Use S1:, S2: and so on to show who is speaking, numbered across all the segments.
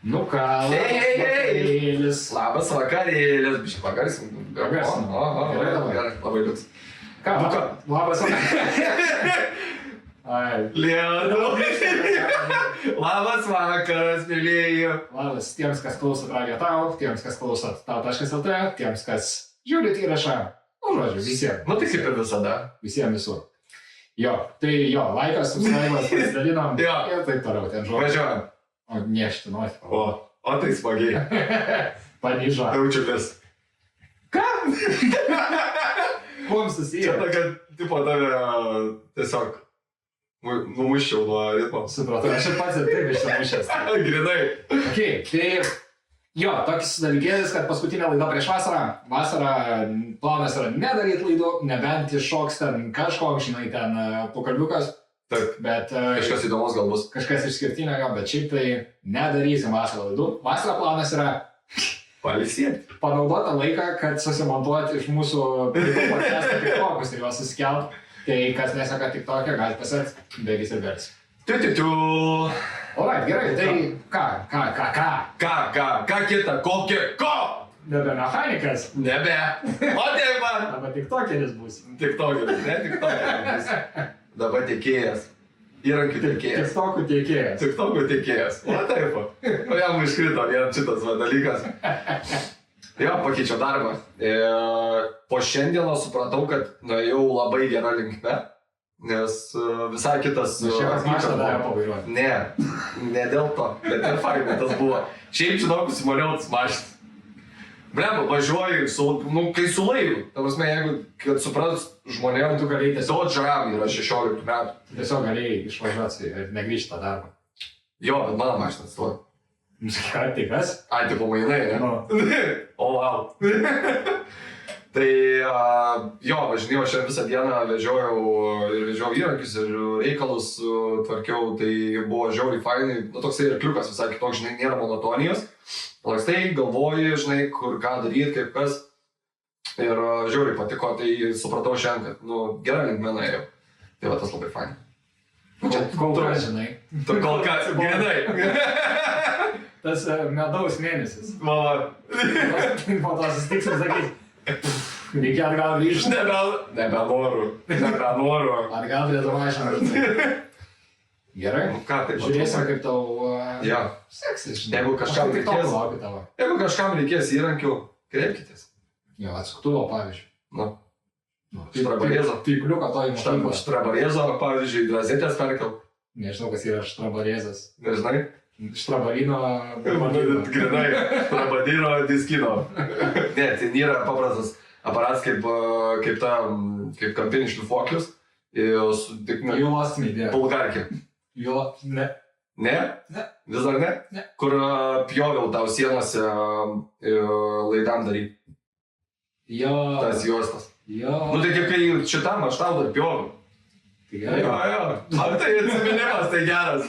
S1: Nu ką, vakarėlis.
S2: Labas vakarėlis, biškai pagarsim.
S1: Pagarsim.
S2: Gerai, labai liuks.
S1: Ką, labas vakaras.
S2: Lietu. Labas vakaras, mėlėjų.
S1: Labas tiems, kas klausot Radio Tau, tiems, kas klausot Tau.lt, tiems, kas žiūrit įrašą. Nu, žodžiu, visiems.
S2: Nu, tai kaip ir visada.
S1: Visiems visur. Jo, tai jo, laikas, subscribas, pasidalinom.
S2: Jo.
S1: Ir taip toliau, ten žodžiu.
S2: Važiuojam.
S1: O nešti, nori.
S2: O tai smagiai.
S1: Panyža.
S2: Jaučiukas.
S1: Ką? Kuom susiję?
S2: Čia tokia, tipo, tave tiesiog numuščiau nuo ritmo.
S1: Supratau, aš ir pats ir taip išsimušęs.
S2: Grinai.
S1: Ok, tai jo, tokis dalykėlis, kad paskutinė laida prieš vasarą. Vasarą planas yra nedaryti laidų, nebent iššoks ten kažko, žinai, ten pokalbiukas.
S2: Taip.
S1: Bet
S2: Kažkas įdomus gal bus.
S1: kažkas išskirtinio, bet šiaip tai nedarysim vasarą laidų. Vasarą planas yra
S2: Palisėti.
S1: panaudoti laiką, kad susimontuoti iš mūsų podcast'o TikTokus ir juos susikelt. Tai kas neseka TikTok'e, gali pasiekti, bėgis ir bėgis.
S2: Tu.
S1: Alright, gerai, tai
S2: Ką kita? Ko?
S1: Nebe mechanikas,
S2: Nebe. O taip man.
S1: arba TikTokeris bus.
S2: TikTokeris, ne TikTokeris. Dabar tiekėjas. Įrankių tiekėjas.
S1: TikTokų tiekėjas.
S2: TikTokų tiekėjas. O taip. O jam iškrito vien šitas dalykas. Jo, pakeičiau darbą. Po šiandieną supratau, kad nuėjau labai gerą linkme, nes visai kitas...
S1: Šefas mašiną davė pavairuoti.
S2: Ne dėl to, bet ir fainai tas buvo. Šiaip žinau, susimaliau tas mašinas. Bleba, važiuoju, kai sulaiviu. Ta prasme, jeigu, kad supras žmonėm,
S1: Tu galėjai tiesiog,
S2: Dodge Ram yra 16 metų.
S1: tiesiog galėjai išvažiuoti ir negrįžti tą darbą.
S2: Jo, bet mano mašinas stovi.
S1: Ką, tai kas?
S2: Ai, tipo mainai, ne?
S1: Nu,
S2: O, wow. Tai, jo, važinėjau šiandien visą dieną, vežiau įrankius ir reikalus tvarkiau, tai buvo žiauriai fainai, nu toksai ir kliukas visai kitoks, žinai, nėra monotonijos. Lakstai, galvoji, žinai, kur ką daryti, kaip kas. Ir žiauriai patiko, tai supratau šiandien, kad, nu, gerą linkmeną ėjau. Tai va, tas labai fainai.
S1: kol kas, žinai.
S2: Tu kol kas, gerai.
S1: Tas medaus mėnesis.
S2: Mama.
S1: Po to susitiksim, sakys, reikia atgal grįžti.
S2: Nebenoriu.
S1: Atgal prie to mašiną. Gerai.
S2: Nu ką, tai
S1: Žiūrėsim, kaip tau
S2: Jo.
S1: seksis, žinai.
S2: Jeigu kažkam
S1: Aš tai
S2: reikės-
S1: laukiu tavo.
S2: Jeigu kažkam reikės įrankių, kreipkitės.
S1: Jo, atsuktuvo, pavyzdžiui.
S2: Nu,
S1: Nu,
S2: štrabarėzo.
S1: Tikliuką to į mokyklą.
S2: Štrabarėzo, pavyzdžiui, drazetės perkel.
S1: Nežinau, kas yra štrabarėzas.
S2: Nežinai?
S1: Štrabarino...
S2: Grinai, štrabarino diskino. Ne, tai nėra paprastas aparatas kaip kampinis šlifuoklis. Tik
S1: You lost me, yeah.
S2: bulgarkė.
S1: Ne.
S2: Ne?
S1: Ne.
S2: Vis dar ne?
S1: Ne.
S2: Kur pjoviau tau sienose laidam daryti.
S1: Jo.
S2: Tas juostas.
S1: Jo.
S2: Nu tai kai šitam aš tau dar pjoviau.
S1: Tai
S2: Jo,
S1: gerai.
S2: jo. Ar tai atsiminimas tai geras.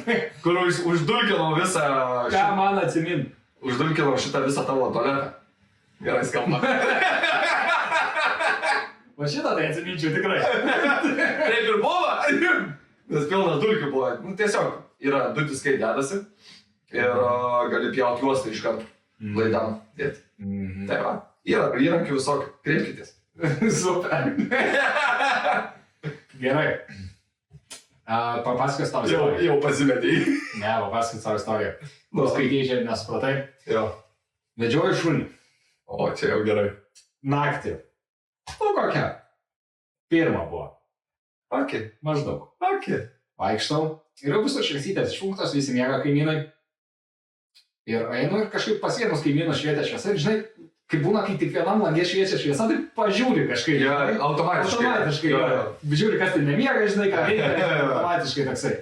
S2: Kur uždulkinau visą...
S1: Ką man atsimint?
S2: Uždulkinau šitą visą tavo tualetą. Gerai skamba.
S1: Va šitą tai atsiminčiau tikrai.
S2: Taip ir buvo. Nes pilnas dulkių buvo. Nu tiesiog yra du diskai dedasi. Ir gali pjauti juostą iš karto. Laidam dėti. Tai va. Yra įrankių visokių. Kreipkitės.
S1: Super. Gerai. Papasakos tavo istoriją.
S2: Jau pasimetėjai.
S1: Ne, papasakos tavo istoriją.
S2: Nu.
S1: Skaityčiai ir nesupratai.
S2: Jo.
S1: Vedžioju šunį.
S2: O čia jau gerai.
S1: Naktį. Nu kokia? Pirma buvo.
S2: Ok.
S1: Maždaug.
S2: Ok.
S1: Vaikštau. Ir jau visos šviesytės išjungtos, visi miega kaimynai. Ir einu ir kažkaip pasienus kaimyną švietė šviesa. Ir žinai, kai būna, kai tik vienam langė šviečia šviesa, tai pažiūri kažkaip.
S2: Jo, automatiškai.
S1: Automatiškai, jo. Žiūri, kas tai nemiega, žinai, ką veikia, automatiškai toksai.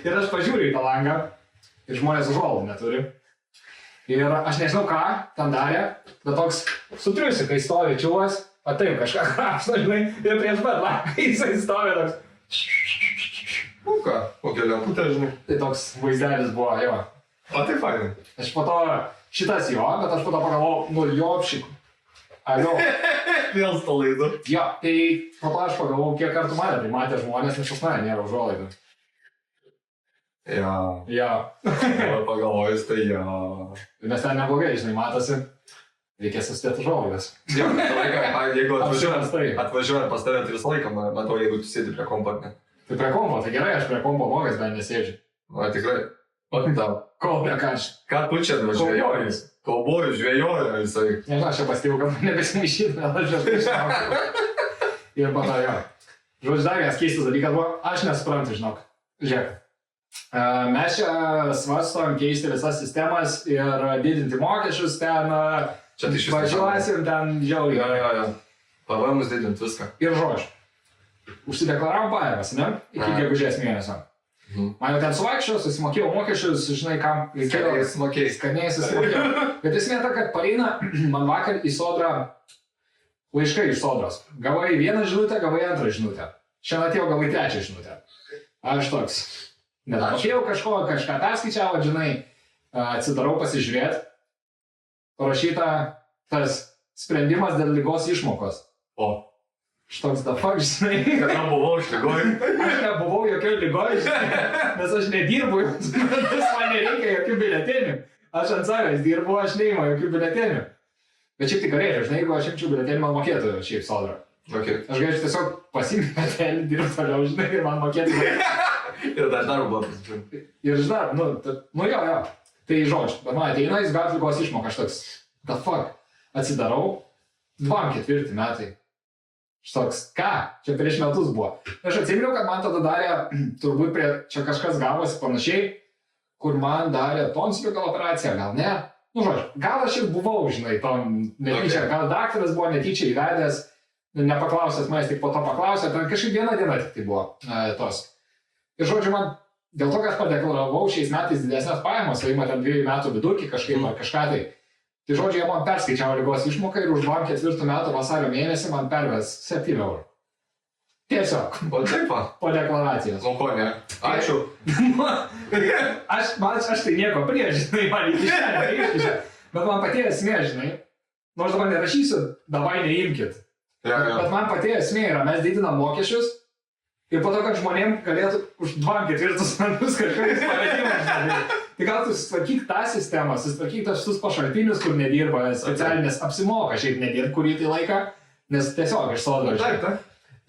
S1: Ir aš pažiūriu į tą langą. Ir žmonės užuolų neturi. Ir aš nežinau ką ten darė, bet toks sutriusi, kai stovi čiūvas, o taip kažką krapšto, žinai, ir prieš bet langą jisai stovi toks.
S2: Nu ką, kokia lemputė, žinai.
S1: Tai toks vaizdelis buvo, jo.
S2: O tai fainai.
S1: Aš po to, šitas jo, bet aš po to pagalvojau, nu jopšik. Alio.
S2: Vėl stalaidų.
S1: Jo, tai po to aš pagalvojau, kiek kartų mane tai matė žmonės, nes pas mane nėra užuolaidų.
S2: Jo.
S1: Jo.
S2: Pagalvojus, tai jo.
S1: Nes ten neblogai, žinai, matosi. Reikės susidėti žolgas.
S2: Jo, visą laiką, jeigu
S1: Apšviestai.
S2: atvažiuoja pas tave, tai visą laiką, matau, jeigu tu sėdi prie kompo, ne.
S1: Tai prie kompo, tai gerai, aš prie kompo mokas bent nesėdžiu.
S2: Na, tikrai. O tau.
S1: Kol ne ką aš.
S2: Ką tu čia žvejojus? Kaubojus žvejoja visai.
S1: Nežinau, aš čia pastėjau, kad man nebesimaišyt, bet aš čia išnaukau. Ir po to jo. Žodžiu, dar vienas keistas dalykas buvo, aš nesuprantu, žinok. Žiūrėk. Mes čia svarstom keisti visas sistemas ir didinti mokesčius ten.
S2: Čia tai šis.
S1: Važiuosim ten žiauriai.
S2: Jo. PVM didint viską.
S1: Ir žodžiu. Užsideklaravom pajamas, ne? Iki gegužės mėnesio. Man jau ten suvaikščiau, susimokėjau mokesčius, žinai, kam reikėjo. Skaniai susimokėjau. Bet esmė ta, kad pareina man vakar į sodrą laiškai iš sodros. Gavai vieną žinutę, gavai antrą žinutę. Šiandien atėjau, gavai trečią žinutę. Aš toks. Nedamokėjau kažką perskaičiavo, žinai, atsidarau pasižiūrėti. Parašyta tas sprendimas dėl ligos išmokos.
S2: O.
S1: Štoks the fuck, žinai.
S2: Kad nebuvau iš ligoj.
S1: Aš nebuvau jokioj ligoj, nes aš nedirbu, nes man nereikia jokių biuletenių. Aš ant savęs dirbu, aš neimu jokių biuletenių. Bet šiaip tik galėčiau, žinai, jeigu aš imčiau biuletenį, man mokėtų šiaip sodra.
S2: Okay.
S1: Aš galėčiau tiesiog pasimti biuletenį, dirbti toliau, žinai, ir man mokėtų.
S2: Ir dar darbo buvo pasipirkti.
S1: Ir iš darbo, jo. Tai žodžiu, bet man ateina, jis gauti ligos išmoką, aš toks, the fuck, atsidarau, 24 metai. Štoks, ką? Čia prieš metus buvo. Aš atsiminiau, kad man tada darė, turbūt čia kažkas gavosi panašiai, kur man darė tonsilio gal operaciją, gal ne. Nu, žodžiu, gal aš ir buvau, žinai, tom netyčia, gal daktaras buvo netyčia įvedęs, nepaklausęs, manęs tik po to paklausė, ten kažkaip vieną dieną tik tai buvo tos. Ir žodžiu, man dėl to, kad aš padeklaravau šiais metais didesnės pajamas, o ima ten 2 metų vidurkį kažkaip ar kažką tai. Tai žodžiu, jie man perskaičiavo ligos išmoką ir už 24 metų vasario mėnesį man perves 7 eurų. Tiesiog.
S2: O taip, va.
S1: Po deklaracijos.
S2: Nu, ko ne. Ačiū.
S1: Aš tai nieko prieš, žinai, man iki šiandien. Bet man pati esmė, žinai. Nors dabar nerašysiu, davai neimkit.
S2: Ja.
S1: Bet man pati esmė yra, mes didinam mokesčius ir po to, kad žmonėm galėtų už 24 metus kažkokius pavedimus, žinai. Tai gal tu sutvarkyk tą sistemą, sutvarkyk tas šitus pašalpinius, kur nedirba specialinės, apsimoka šiaip nedirbt kurį tai laiką, nes tiesiog iš sodros.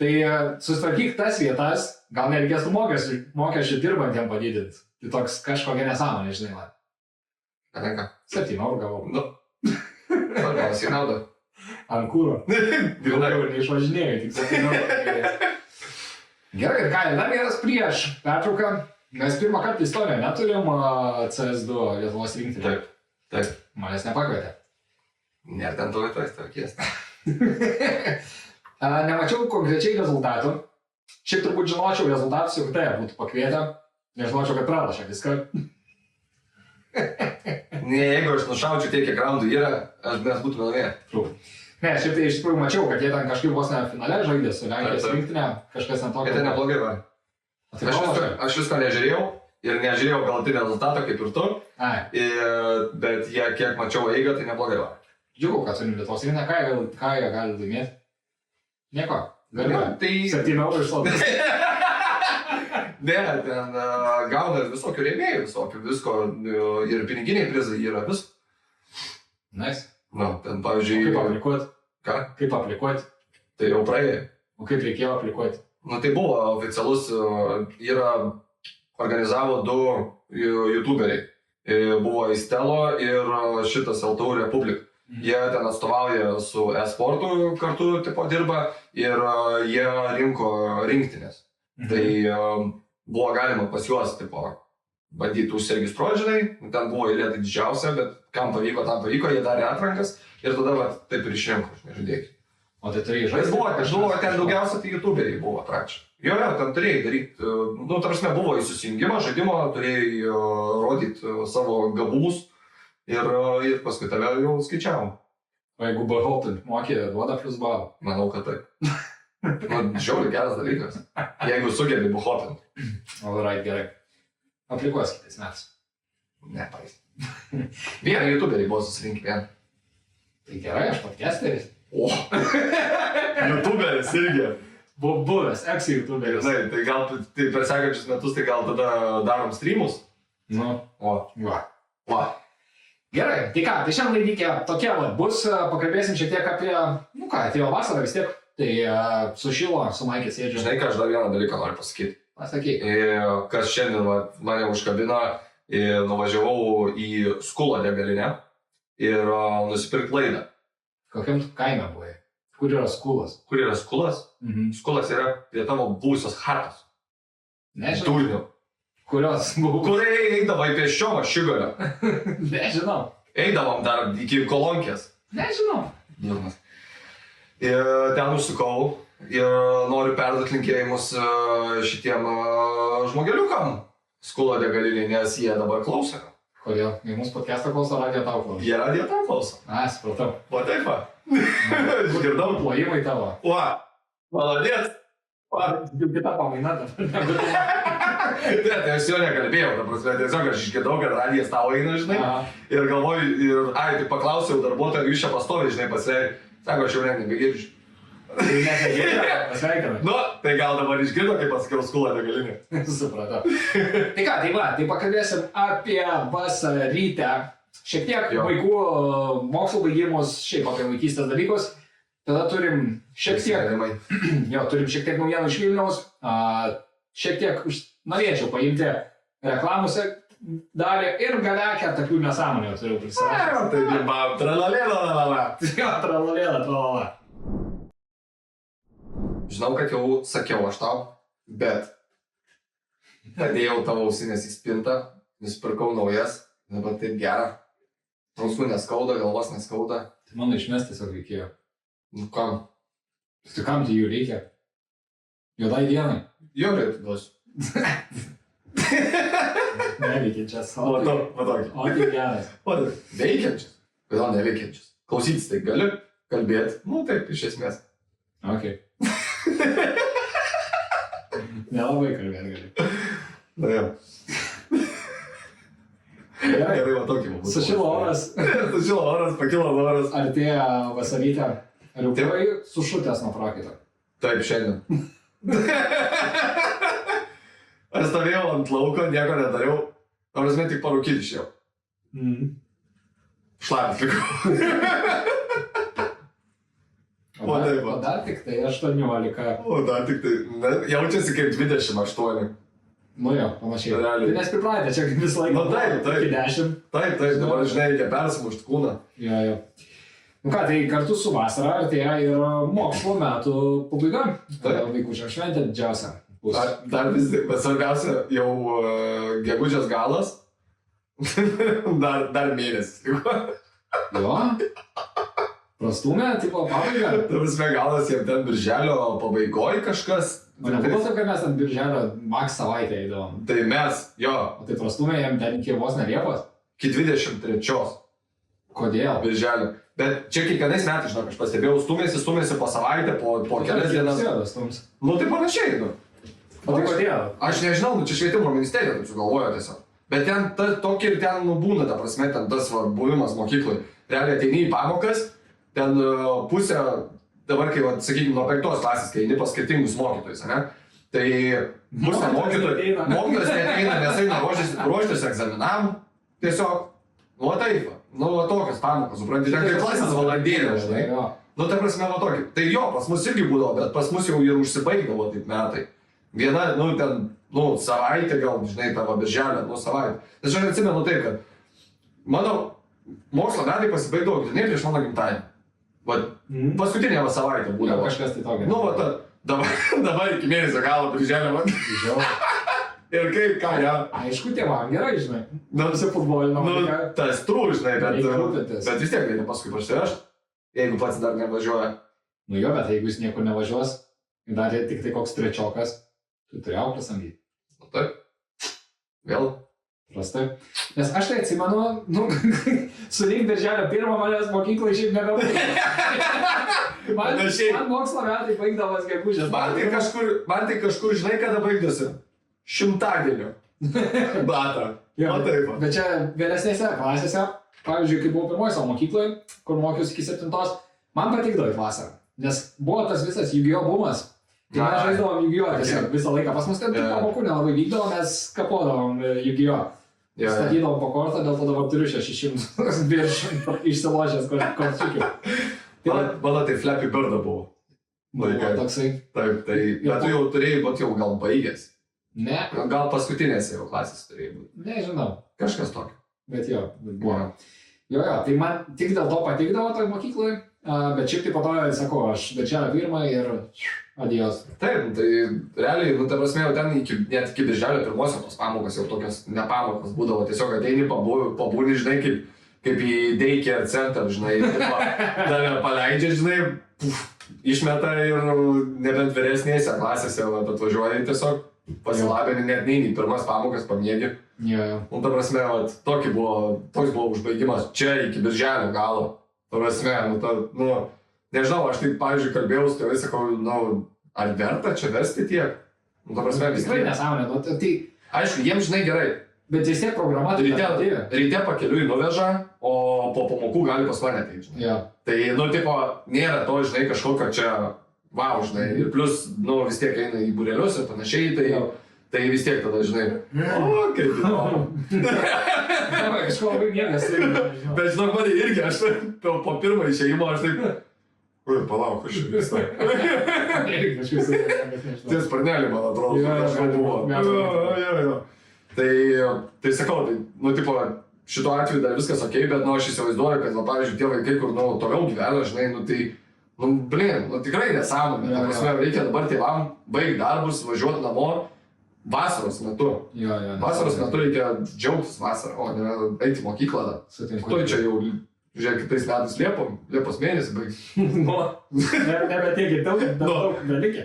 S1: Tai sutvarkyk tas vietas, gal nereikės tų mokesčių dirbantiem padidinti. Tai toks kažkokia nesąmonė, žinai, man.
S2: Ką?
S1: 7 eurų gavau.
S2: Nu. Svarbiausiai nauda.
S1: Ant kūro. Daugiau neišvažinėjau, tik 7 eurų. Gerai, ir ką, dar vienas prieš pertrauką. Mes pirmą kartą istoriją neturim CS2 Lietuvos rinktinė.
S2: Taip.
S1: Manęs nepakvietė.
S2: Nėra ten to tvarkės.
S1: Nemačiau konkrečiai rezultatų. Šiaip turbūt žinočiau rezultatus, jeigu tai būtų pakvietę. Nežinočiau, kad pralašė viską.
S2: Ne, jeigu aš nušaučiau tiek, kiek raundų yra, mes būtume laimėję.
S1: Ne, šiaip tai iš tikrųjų mačiau, kad jie ten kažkaip vos ne finale žaidė su Lenkijos rinktinė. Kažkas ant to.
S2: Bet tai neblogai va. Aš visko nežiūrėjau ir nežiūrėjau galutinį rezultatą kaip ir tu, bet jie kiek mačiau eigą, tai neblogai va.
S1: Džiugu, kad su Lietuvos rinktinė, ką jie gali laimėti? Nieko.
S2: Tai
S1: 7 eurų iš sodros.
S2: Ne, ten gauna visokių rėmėjų, visko ir piniginiai prizai yra vis.
S1: Nice.
S2: Na, ten pavyzdžiui...
S1: Kaip aplikuoti?
S2: Ką?
S1: Kaip aplikuoti?
S2: Tai jau praėjo.
S1: O kaip reikėjo aplikuoti?
S2: Nu, tai buvo oficialus, organizavo 2 youtuberiai. Buvo Istelo ir šitas LTU Republic. Jie ten atstovauja su e-sportu kartu tipo dirba ir jie rinko rinktinės. Tai buvo galima pas juos tipo bandyti užsiregistruoti, žinai, ten buvo eilė tai didžiausia, bet kam pavyko, tam pavyko, jie darė atrankas ir tada va, taip ir išrinko, nežadėkit.
S1: O tai turėjai žaisti?
S2: Buvo ten daugiausia, tai youtuberiai buvo praktiškai. Jo, ten turėjai daryti, nu, tarsi buvo įsusijungimo, žaidimo, turėjai rodyti savo gabumus ir paskui tave jau skaičiavom.
S1: O jeigu Beholton mokė, duoda plus balų?
S2: Manau, kad taip. Nu, žiauriai geras dalykas, jeigu sugebi Beholton.
S1: Alright, gerai. Aplikuos kitais metais.
S2: Nepais. Vieną youtuberiai buvo susirinkę vieną.
S1: Tai gerai, aš podcasteris.
S2: O, youtuberis irgi.
S1: Buvo buvęs, ex-youtuberis.
S2: Žinai, tai gal tai per sekančius metus, tai gal tada darom streamus?
S1: Nu,
S2: Va.
S1: Gerai, tai ką, tai šiandien laidykė tokia bus, pakalbėsim šiek tiek apie, nu ką, atėjo vasara vis tiek, tai sušilo, su Maikė sėdžiu.
S2: Žinai, ką aš dar vieną dalyką noriu pasakyti.
S1: Pasakyk.
S2: Kas šiandien mane užkabino, nuvažiavau į Skulo degalinę ir nusipirkti laidą.
S1: Kokiam kaime buvai? Kur yra Skulas?
S2: Kur yra Skulas? Skulas yra prie tavo buvusios chatos.
S1: Nežinau.
S2: Turnių.
S1: Kurios buvo?
S2: Kur eidavai pėsčiom Šigalio?
S1: Nežinau.
S2: Eidavom dar iki Kolonkės.
S1: Nežinau.
S2: Durnas. Ir ten užsukau ir noriu perduoti linkėjimus šitiem žmogeliukam Skulo degalinė, nes jie dabar klauso.
S1: Kodėl? Jei mūsų podcast'ą klauso, radijo tau klauso.
S2: Jie radijo tau klauso.
S1: Supratau.
S2: O taip va. Išgirdau.
S1: Plojimai tavo.
S2: Maladės.
S1: Jau kita pamaina dabar.
S2: Tai aš jo nekalbėjau, ta prasme, tiesiog aš išgirdau, kad radijas tau eina, žinai. Ir galvoju, tai paklausiau darbuotojų, jūs čia pastoviai, žinai, pasveik. Sako, aš jau nebegirdžiu.
S1: Tai nebegirdžiu, pasveikinu.
S2: Nu, tai gal dabar išgirdo, kaip pasakiau Skulo degalinė.
S1: Supratau. Tai ką, tai pakalbėsim apie vasarytę. Šiek tiek vaikų mokslo baigimus, šiaip apie vaikystės dalykus. Tada turim šiek tiek naujienų iš Vilniaus. Šiek tiek norėčiau paimti reklamose dalį ir galekę tokių nesąmonių turiu prisirašyti.
S2: Tai dirbam, tralalėla.
S1: Tralalėla.
S2: Žinau, kad jau sakiau aš tau, bet padėjau tavo ausinės į spintą, nusipirkau naujas, dabar taip gera. Ausų neskauda, galvos neskauda.
S1: Tai mano išmest tiesiog reikėjo.
S2: Nu kam?
S1: Tai kam tai jų reikia? Juodai dienai.
S2: Jo reikia duosiu.
S1: Neveikiančias.
S2: O tai
S1: geras.
S2: Veikiančias? Kodėl neveikiančias? Klausytis tai gali, kalbėti. Nu taip, iš esmės.
S1: Ok. Nelabai kalbėti gali.
S2: Na jau. Gerai, va tokį man.
S1: Sušilo oras.
S2: Pakilo oras.
S1: Artėja vasarytė. Ar jau tėvai sušutęs nuo prakaito?
S2: Taip, šiandien. Aš stovėjau ant lauko, nieko nedariau. Prasme, tik parūkyti išėjau. Šlapis likau.
S1: O dar tik tai 18.
S2: O dar tik tai, jaučiasi kaip 28.
S1: Nu jo, panašiai. Tai nes pripratę, čia visą laiką.
S2: Taip.
S1: Iki 10.
S2: Taip, dabar žinai, reikia persimušti kūną.
S1: Jo. Nu ką, tai kartu su vasara artėja ir mokslo metų pabaiga. Vaikučiam šventė didžiausia.
S2: Dar vis tik, bet svarbiausia, jau gegužės galas. dar mėnesis.
S1: Jo? Prastumė, tipo pabaiga?
S2: Ta prasme, galas jiem ten birželio pabaigoj kažkas.
S1: O nebuvo to, kad mes ant birželio maks savaitę eidavom?
S2: Tai mes, jo.
S1: O tai prastumė jiem ten iki vos ne Liepos?
S2: Iki 23.
S1: Kodėl?
S2: Birželio. Bet čia kiekvienais metais, žinok, aš pastebėjau, stumėsi po savaitę, po kelias dienas. Nu tai panašiai, nu.
S1: O tai kodėl?
S2: Aš nežinau, čia švietimo ministerija taip sugalvojo tiesiog. Bet ten tokį ir ten būna, ta prasme, ten tas buvimas mokyklai. Realiai ateini į pamokas, ten pusę, dabar kai, sakykime, nuo 5 klasės, kai eini pas skirtingus mokytojus, ne? Tai pusę mokytojas neteina, nes eina ruoštis egzaminam, tiesiog, nu taip, nu tokias pamokas, supranti, ten kaip klasės valandėlė, žinai. Nu ta prasme, va tokį. Tai jo, pas mus irgi būdavo, bet pas mus jau ir užsibaigdavo taip metai. Viena, nu ten, nu savaitė gal, žinai, tavo birželio, nu savaitė. Nes aš atsimenu taip, kad mano mokslo metai pasibaigdavo grinai prieš mano gimtadienį. Paskutinė savaitė būdavo.
S1: Kažkas tai tokio.
S2: Nu, va, dabar iki mėnesio galo birželio man. Ir kaip, ką, ja.
S1: Aišku, tėvam gerai, žinai. Visi futbolino.
S2: Nu, tas trūk, žinai, bet vis tiek reikia paskui pasivešti, jeigu pats dar nevažiuoja.
S1: Nu jo, bet jeigu jis niekur nevažiuos, dar tik tai koks trečiokas, tu turi auklę samdyti.
S2: Nu, taip. Vėl.
S1: Prastai. Nes aš tai atsimenu, nu, surink birželio 1 manęs mokyklai šiaip nebebūtų. Man mokslo metai baigdavas gegužės.
S2: Man tai kažkur, žinai, kada baigdasi? Šimtadienio. Datą.
S1: Jo, taip. Bet čia vėlesnėse klasėse, pavyzdžiui, kai buvau pirmoji savo mokykloje, kur mokiausi iki 7, man patikdavo į vasarą. Nes buvo tas visas Yu-Gi-Oh bumas. Tai mes žaisdavom Yu-Gi-Oh! Tiesiog visą laiką. Pas mus ten pamokų nelabai vykdavo, mes kapodavom Yu-Gi-Oh! Statydavom po kortą, dėl to dabar turiu 600 virš išsiložęs korčiukių.
S2: Mano tai Flappy Bird buvo.
S1: Buvo toksai.
S2: Taip, tai bet tu jau turėjai, bet jau gal baigęs.
S1: Ne.
S2: Gal paskutinėse jau klasės turėjai būti.
S1: Nežinau.
S2: Kažkas tokio.
S1: Bet jo, buvo. Jo, tai man tik dėl to patikdavo toj mokykloje, bet šiaip tai po to, sakau, aš darželio pirmą ir adijos.
S2: Taip, tai realiai, nu, ta prasme, jau ten net iki darželio pirmosios tos pamokos jau tokios nepamokos būdavo. Tiesiog ateini, pabūni, žinai, kaip į daycare centrą, žinai, tave paleidžia, žinai, išmeta ir nebent vyresnėse klasėse atvažiuoji tiesiog pasilabini, net neini į pirmas pamokas pamiegi. Nu, ta prasme, toks buvo užbaigimas čia iki birželio galo. Ta prasme, nežinau, aš taip, pavyzdžiui, kalbėjau su tėvais, sakau, ar verta čia vesti tiek? Nu, ta prasme, vis tiek.
S1: Tikrai nesąmonė, tai...
S2: Aišku, jiems, žinai, gerai.
S1: Bet vis tiek programa tai
S2: ryte pakeliui nuveža, o po pamokų gali pas mane ateiti, žinai.
S1: Ja.
S2: Tai, tipo, nėra to, žinai, kažkokio čia, wow, žinai, ir plus, vis tiek eina į būrelius ir panašiai, tai vis tiek tada, žinai, o, kaip įdomu.
S1: Kažko labai mėgas.
S2: Bet, žinok, mane irgi, aš po pirmo išėjimo, aš taip, palauk, aš vyksta. Tai sparnelį, man atrodo, kažko buvo. Tai sakau, tipo, šituo atveju dar viskas ok, bet, aš įsivaizduoju, kad, pavyzdžiui, tie vaikai, kur, toliau gyvena, žinai, tai, tikrai nesąmonė. Ta prasme, reikia dabar tėvam baigti darbus, važiuoti namo vasaros metu. Vasaros metu reikia džiaugtis vasarą, o ne eiti į mokyklą. Tu čia jau, žiūrėk, kitais metais Liepos mėnesį baigti.
S1: Nebetiek daug dalykė.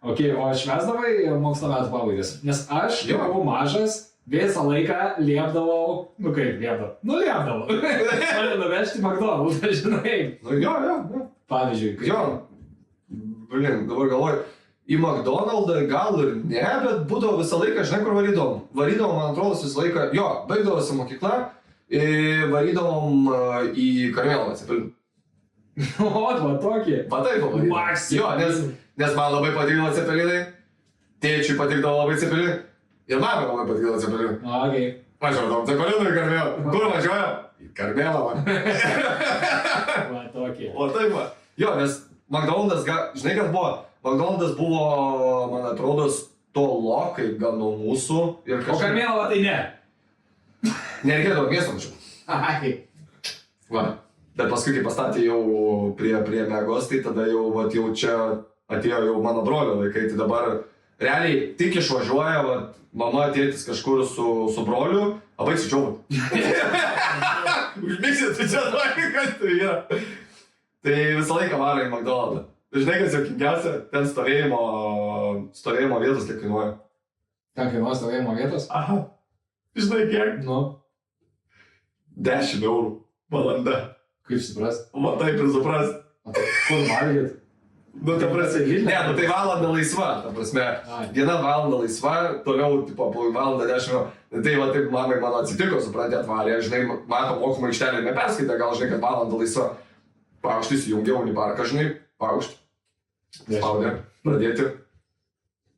S1: Ok, o švesdavai mokslo metų pabaigas? Nes aš, kai buvau mažas, visą laiką liepdavau, liepdavau. Mane nuvežti McDonald's, žinai.
S2: Jo.
S1: Pavyzdžiui.
S2: Jo. Dabar galvoju, į McDonald'ą gal ir ne, bet būdavo visą laiką, žinai, kur varydavom. Varydavom, man atrodo, visą laiką, baigdavosi mokykla, varydavom į Karmėlavą Cepelinų.
S1: O, tokį.
S2: Taip, pavarydavom. Jo, nes man labai patikdavo Cepelinai, tėčiui patikdavo labai Cepelinai ir mamai labai patikdavo Cepelinai.
S1: Ok.
S2: Važiuodom Cepelinų į Karmėlavą. Kur važiuojam? Į Karmėlavą.
S1: Tokį.
S2: O taip va. Jo, nes McDonald's, žinai, kas buvo? McDonald's buvo, man atrodo, tolokai gal nuo mūsų.
S1: O Karmėlava tai ne?
S2: Nereikėdavo miesto mačiau. Va. Bet paskui, kai pastatė jau prie Megos, tai tada jau čia atėjo jau mano brolio laikai. Tai dabar realiai tik išvažiuoja, mama, tėtis kažkur su broliu, abai sičiauvat. Užmigsit, tai čia tokį, kas tai yra. Tai visą laiką varo į McDonald'ą. Žinai, kas juokingiausia, ten stovėjimo vietos kiek kainuoja.
S1: Ten kainuoja stovėjimo vietos?
S2: Aha. Žinai kiek? 10 eurų valanda.
S1: Kaip suprast?
S2: Va taip ir suprast.
S1: Kur valgyt?
S2: Ta prasme, tai valanda laisva, ta prasme. Viena valanda laisva, toliau, tipo, po valandą 10 eurų. Tai va taip mamai mano atsitiko, supranti, atvarė. Žinai, mato mokumą aikštelę neperskaitė, gal žinai, kad valanda laisva. Paukštis įjungiau į parką, žinai, paukštį. Spaudė, pradėti.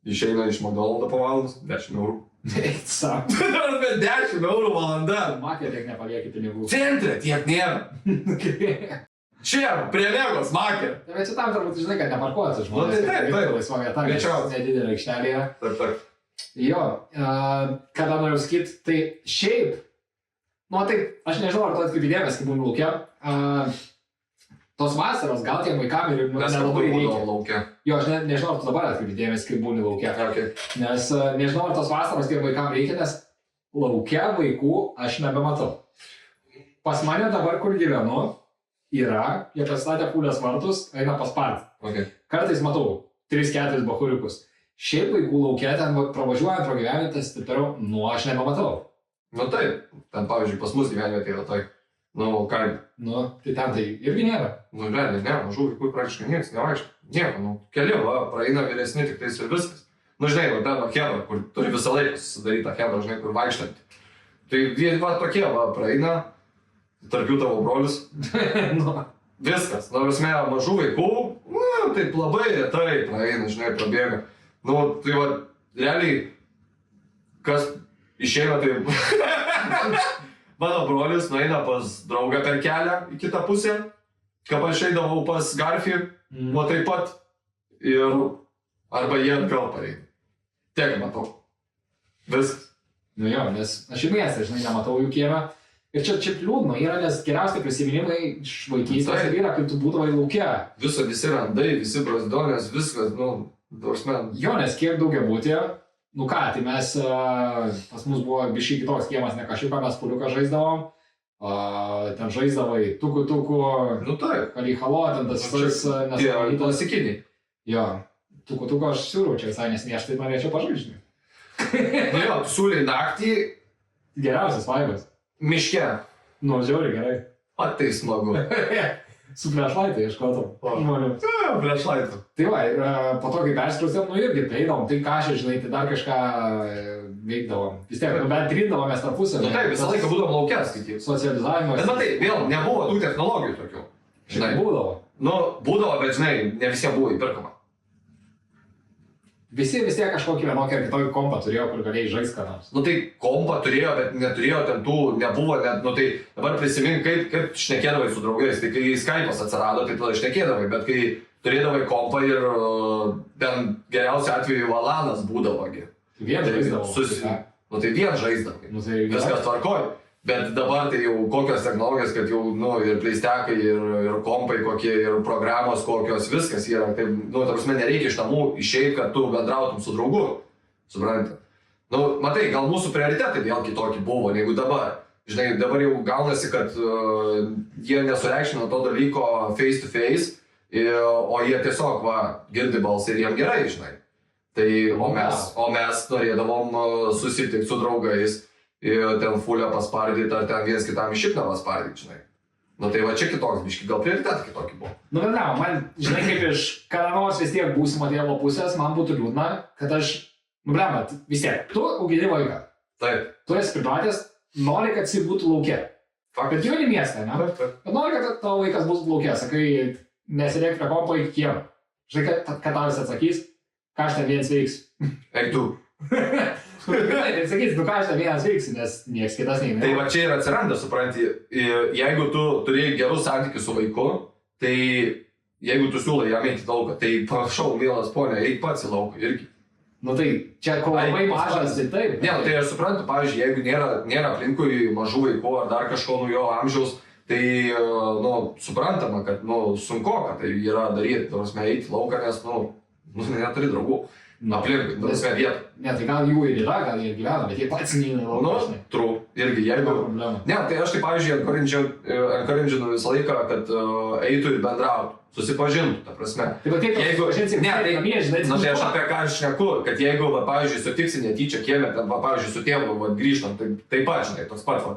S2: Išeina iš McDonald'o po valandos, 10 eurų. 10 eurų valanda.
S1: Makė tiek nepalieki pinigų.
S2: Centre tiek nėra. Čia, prie Megos, makė.
S1: Bet čia tam turbūt, žinai, kad neparkuosi žmonės.
S2: Taip.
S1: Laisva vieta, nedidelė aikštelėje.
S2: Taip.
S1: Jo, ką dar noriu sakyti, tai šiaip, taip, aš nežinau, ar tu atkreipi dėmesį, kai būni lauke. Tos vasaros gal tiem vaikam ir nelabai reikia. Jo, aš nežinau, ar tu dabar atkreipi dėmesį, kai būni lauke. Nes nežinau, ar tos vasaros tiem vaikam reikia, nes lauke vaikų aš nebematau. Pas mane dabar, kur gyvenu, yra, jie pastatė Pūlės vartus, eina pas patį. Kartais matau 3-4 bahuriukus. Šiaip vaikų lauke, ten pravažiuojant pro gyvenvietės, taip toliau, aš nebematau.
S2: Taip, ten pavyzdžiui, pas mus gyvenvietė yra tai. Kaime.
S1: Tai ten tai irgi nėra.
S2: Realiai nėra, mažų vaikų praktiškai niekas nevaikšto. Nieko, keli, praeina vyresni tik tais ir viskas. Žinai, ten hebra, kur turi visą laiką susidarytą hebrą, žinai, kur vaikštanti. Tai jie tokie, praeina, tarp jų tavo brolius. Viskas, prasme, mažų vaikų, taip labai retai praeina, žinai, prabėga. Nu, tai va, realiai, kas išeina, tai mano brolis nueina pas draugą per kelią į kitą pusę, kaip aš eidavau pas Garfį, o taip pat, ir arba jie atgal pareina. Tiek matau. Viskas.
S1: Nu jo, nes aš į miestą, žinai, nematau jų kiemą. Ir čia liūdna yra, nes geriausiai prisiminimai iš vaikystės yra, kai tu būdavai lauke.
S2: Visi randai, visi brazdonės, viskas, nu, dausmen.
S1: Jo, nes kiek daugia būtė, nu ką, tai mes, pas mus buvo biškai kitoks kiemas, ne kažkaip, mes puliuką žaisdavom, ten žaisdavai tuku,
S2: nu taip,
S1: kalyhalo, ten tas
S2: nesavalytas. Klasikiniai.
S1: Jo, tuku aš siūliau čia visai nesnė, aš tai norėčiau pažaidžiai.
S2: Nu jo, tu siūliai naktį.
S1: Geriausias vaibas.
S2: Miške.
S1: Nu, žiauriai gerai.
S2: O tai smagu.
S1: Su flashlightai ieškotum. Žmonių.
S2: Flashlightų.
S1: Tai va, ir po to, kai perskrustėm, nu irgi prieidom, tai ką aš, žinai, tai dar kažką veikdavom. Vis tiek, nu, bent trindavomės tarpusavį.
S2: Nu taip, visą laiką būdavom lauke skaityti.
S1: Socializavimas.
S2: Bet matai, vėl nebuvo tų technologijų tokių.
S1: Žinai, būdavo.
S2: Nu, būdavo, bet žinai, ne visiems buvo įperkama.
S1: Visi vis tiek kažkokį vienokį ar kitokį kompą turėjo, kur galėjai žaisti ką nors.
S2: Nu tai kompą turėjo, bet neturėjo ten tų, nebuvo net, nu tai dabar prisimink, kaip šnekėdavai su draugais, tai kai Skype'as atsirado, tai tada šnekėdavai, bet kai turėdavai kompą ir ten geriausiu atveju valanas būdavogi.
S1: Vien žaisdavai.
S2: Nu tai vien žaisdavai.
S1: Nu, tai
S2: viskas tvarkoj. Bet dabar tai jau kokios technologijos, kad jau, nu, ir pleistekai, ir kompai kokie, ir programos kokios, viskas yra. Tai, nu, ta prasme, nereikia iš namų išeiti, kad tu bendrautum su draugu. Supranti? Nu, matai, gal mūsų prioritetai vėl kitokie buvo, negu dabar. Žinai, dabar jau gaunasi, kad jie nesureikšmina to dalyko face to face, o jie tiesiog, va, girdi balsą ir jiem gerai, žinai. Tai, o mes norėdavom susitikti su draugais. Ir ten fulę paspardyti, ar ten vienas kitam išipną paspardyti, žinai. Nu tai va čia kitoks biški, gal prioritetai kitokie buvo.
S1: Nu bet ne, man, žinai, kaip iš kada nors vis tiek būsimo tėvo pusės, man būtų liūdna, kad aš, nu blemat, vis tiek, tu augini vaiką.
S2: Taip.
S1: Tu esi pripratęs, nori, kad jis būtų lauke. Bet gyveni mieste, ne?
S2: Taip.
S1: Bet nori, kad tavo vaikas būtų lauke, sakai, nesėdėk prie kompo iki kiemo. Žinai, kad tau jis atsakys, ką aš ten vienas veiks.
S2: Eik tu.
S1: Tai sakys, nu ką aš ten vienas veiksiu, nes nieks kitas neįmė.
S2: Tai va čia ir atsiranda, supranti, jeigu tu turi gerus santykius su vaiku, tai jeigu tu siūlai jam eiti į lauką, tai prašau, mielas ponė, eik pats į lauką irgi.
S1: Nu tai čia kol labai mažas, tai taip.
S2: Ne, tai aš suprantu, pavyzdžiui, jeigu nėra aplinkui mažų vaikų ar dar kažko nuo jo amžiaus, tai, nu, suprantama, kad, nu, sunkoka tai yra daryti, tarsi eiti į lauką, nes, nu, neturi draugų. Aplinkui, tarsi vietą.
S1: Ne, tai gal jų ir yra, gal jie gyvena, bet jie pats neina į lauką.
S2: Nu, true, irgi, jeigu... Ne, tai aš tai, pavyzdžiui, encouraginu visą laiką, kad eitų ir bendrautų, susipažintų, ta prasme.
S1: Tai va taip,
S2: jeigu
S1: pažinsim,
S2: ne, tai,
S1: namie, žinai,
S2: nu, tai aš apie ką aš šneku, kad jeigu, va, pavyzdžiui, sutiksi netyčia kieme, ten, va, pavyzdžiui, su tėvu, va, grįžtant, tai taip pat, žinai, toks pat, va.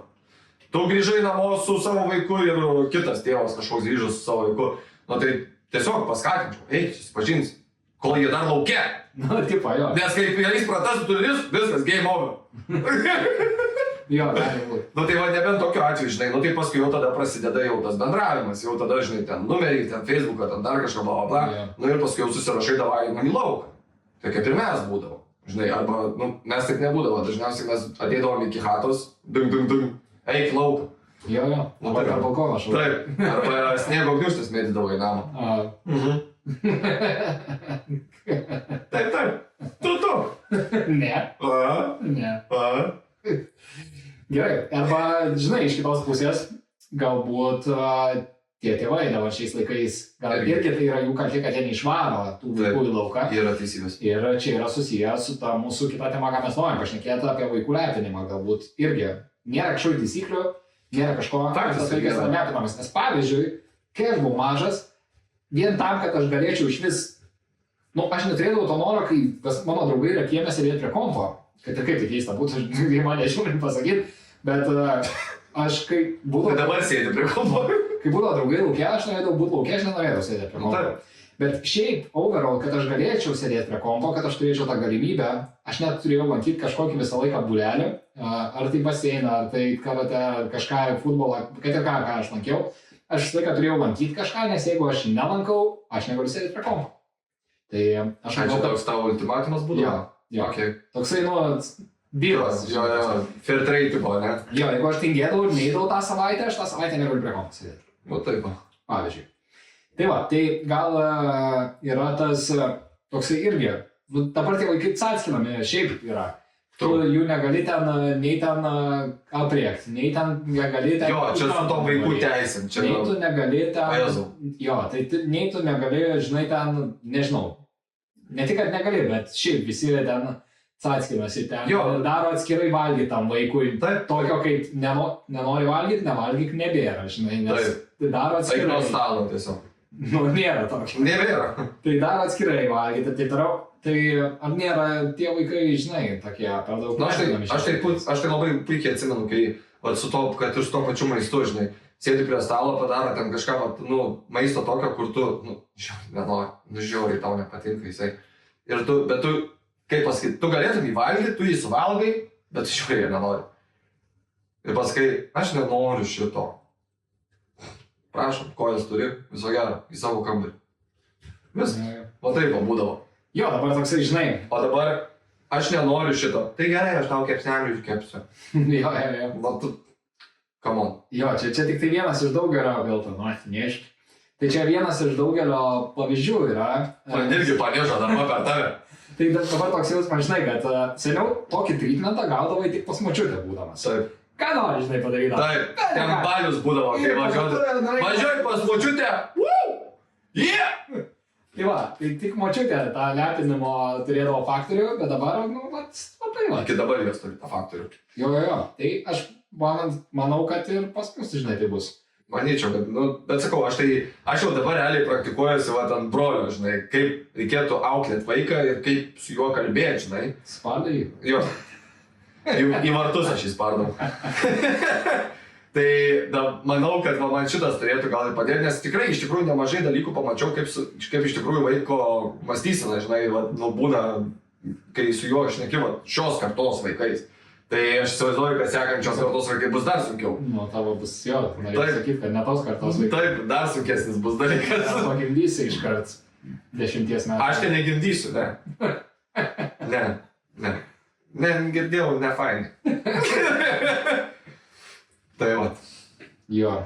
S2: Tu grįžai namo su savo vaiku ir kitas tėvas kažkoks grįžo su savo vaiku, nu, tai tiesiog paskatinčiau, eik, susipažinsi, kol jie dar lauke.
S1: Nu, tipo, jo.
S2: Nes kai jais pratęstų turinys, viskas, game over.
S1: Jo, gali būti.
S2: Nu tai va, nebent tokiu atveju, žinai, nu tai paskui jau tada prasideda jau tas bendravimas, jau tada, žinai, ten numerį, ten Facebooką, ten dar kažką, bla, bla, bla. Nu ir paskui jau susirašai davai man į lauką. Tai kaip ir mes būdavo, žinai, arba, nu, mes taip nebūdavo, dažniausiai mes ateidavom iki chatos, eik lauką.
S1: Jo, arba per balkoną šau.
S2: Taip, arba sniego gniūžtes mėtydavo į namą. Taip. Tu.
S1: Ne. Ne. Gerai. Arba, žinai, iš kitos pusės, galbūt tie tėvai dabar šiais laikais, gal irgi tai yra jų kaltė, kad jie neišvaro tų vaikų į lauką.
S2: Yra teisybės.
S1: Ir čia yra susijęs su ta mūsų kita tema, ką mes norim pašnekėti apie vaikų lepinimą. Galbūt irgi nėra kažkokių taisyklių, nėra kažko, tas vaikas yra lepinamas. Nes pavyzdžiui, kai aš buvau mažas, vien tam, kad aš galėčiau iš vis, nu, aš neturėdavau to noro, kai mano draugai yra kieme sėdėti prie kompo, kad ir kaip tai keista būtų, jie man nežiūrint pasakyti, bet aš kai būdavo...
S2: Tai dabar sėdi prie kompo.
S1: Kai būdavo draugai lauke, aš norėdavau būti lauke, aš nenorėdavau sėdėti prie kompo. Bet šiaip, overall, kad aš galėčiau sėdėti prie kompo, kad aš turėčiau tą galimybę, aš net turėjau lankyti kažkokį visą laiką būrelį, ar tai baseiną, ar tai karate, ar kažką, futbolą, kad ir ką aš lankiau. aš visą laiką turėjau lankyti kažką, nes jeigu aš nelankau, aš negaliu sėdėti prie kompo. Tai aš
S2: Čia toks tavo ultimatumas būdavo?
S1: Jo.
S2: Okay.
S1: Toksai, bylas.
S2: Jo, fair trade tipo, ne?
S1: Jo, jeigu aš tingėdavau ir neįdavau tą savaitę, aš tą savaitę negaliu prie kompo sėdėti.
S2: Taip.
S1: Pavyzdžiui. Tai va, tai gal yra tas toksai irgi, dabar tie vaikai atskinami, šiaip yra. Tu jų negali ten, nei ten apriekti, nei ten negali ten...
S2: Jo, čia su to vaikų teisėm.
S1: Nei tu negali ten... Jo, tai nei tu negali, žinai, ten, nežinau, ne tik, kad negali, bet šiaip visi ten atskiriasi ten. Daro atskirai valgyti tam vaikui.
S2: Taip.
S1: Tokio, kaip nenori valgyti, nevalgyk nebėra, žinai, nes tai daro atskirai.
S2: Tai nuo stalo tiesiog.
S1: Nėra tokio.
S2: Nėra.
S1: Tai daro atskirai valgyti, tai darau. Tai ar nėra tie vaikai, žinai, tokie per daug...
S2: Aš tai labai puikiai atsimenu, kai su to, kad ir su to pačiu maistu, žinai, sėdi prie stalo, padaro ten kažką, maisto tokio, kur tu, žiauriai tau nepatinka jisai. Ir bet tu, kaip pasakyti, tu galėtum jį valgyti, tu jį suvalgai, bet žiauriai nenori. Ir pasakai, aš nenoriu šito. Prašom, kojas turi, viso gero, į savo kambarį. Viskas. O taip būdavo.
S1: Jo, dabar toksai, žinai.
S2: O dabar aš nenoriu šito. Tai gerai, aš tau kepsnelių iškepsiu.
S1: Jo.
S2: Tu, come on.
S1: Jo, čia tik tai vienas iš daugelio, gal ten, neaišku. Tai čia vienas iš daugelio pavyzdžių yra.
S2: Man irgi panežo darba per tave.
S1: Tai dabar toks jausmas, žinai, kad seniau tokį treatmentą gaudavai tik pas močiutę būdamas.
S2: Taip.
S1: Ką nori, žinai, padaryti?
S2: Taip, ten balius būdavo, kai važiuoji pas močiutę. Yeah!
S1: Tai va, tai tik močiutė tą lepinimo turėdavo faktorių, bet dabar, tai va.
S2: Iki dabar jos turi tą faktorių.
S1: Jo. Tai aš manau, kad ir pas mus, žinai, tai bus.
S2: Manyčiau, bet sakau, aš jau dabar realiai praktikuojuosi ant brolio, žinai, kaip reikėtų auklėti vaiką ir kaip su juo kalbėti, žinai.
S1: Spardai jį?
S2: Jo. Į vartus aš įspardau. Tai manau, kad man šitas turėtų gal ir padėti, nes tikrai iš tikrųjų nemažai dalykų pamačiau, kaip iš tikrųjų vaiko mąstysena, žinai, būna, kai su juo šneki šios kartos vaikais. Tai aš įsivaizduoju, kad sekančios kartos vaikai bus dar sunkiau.
S1: Tavo bus jo, norėjau sakyti, kad ne tos kartos vaikai.
S2: Taip, dar sunkesnis bus dalykas.
S1: Aš pagimdysi iškart 10 metų.
S2: Aš tai negimdysiu, ne. Ne, girdėjau, ne fainai. Tai va.
S1: Jo.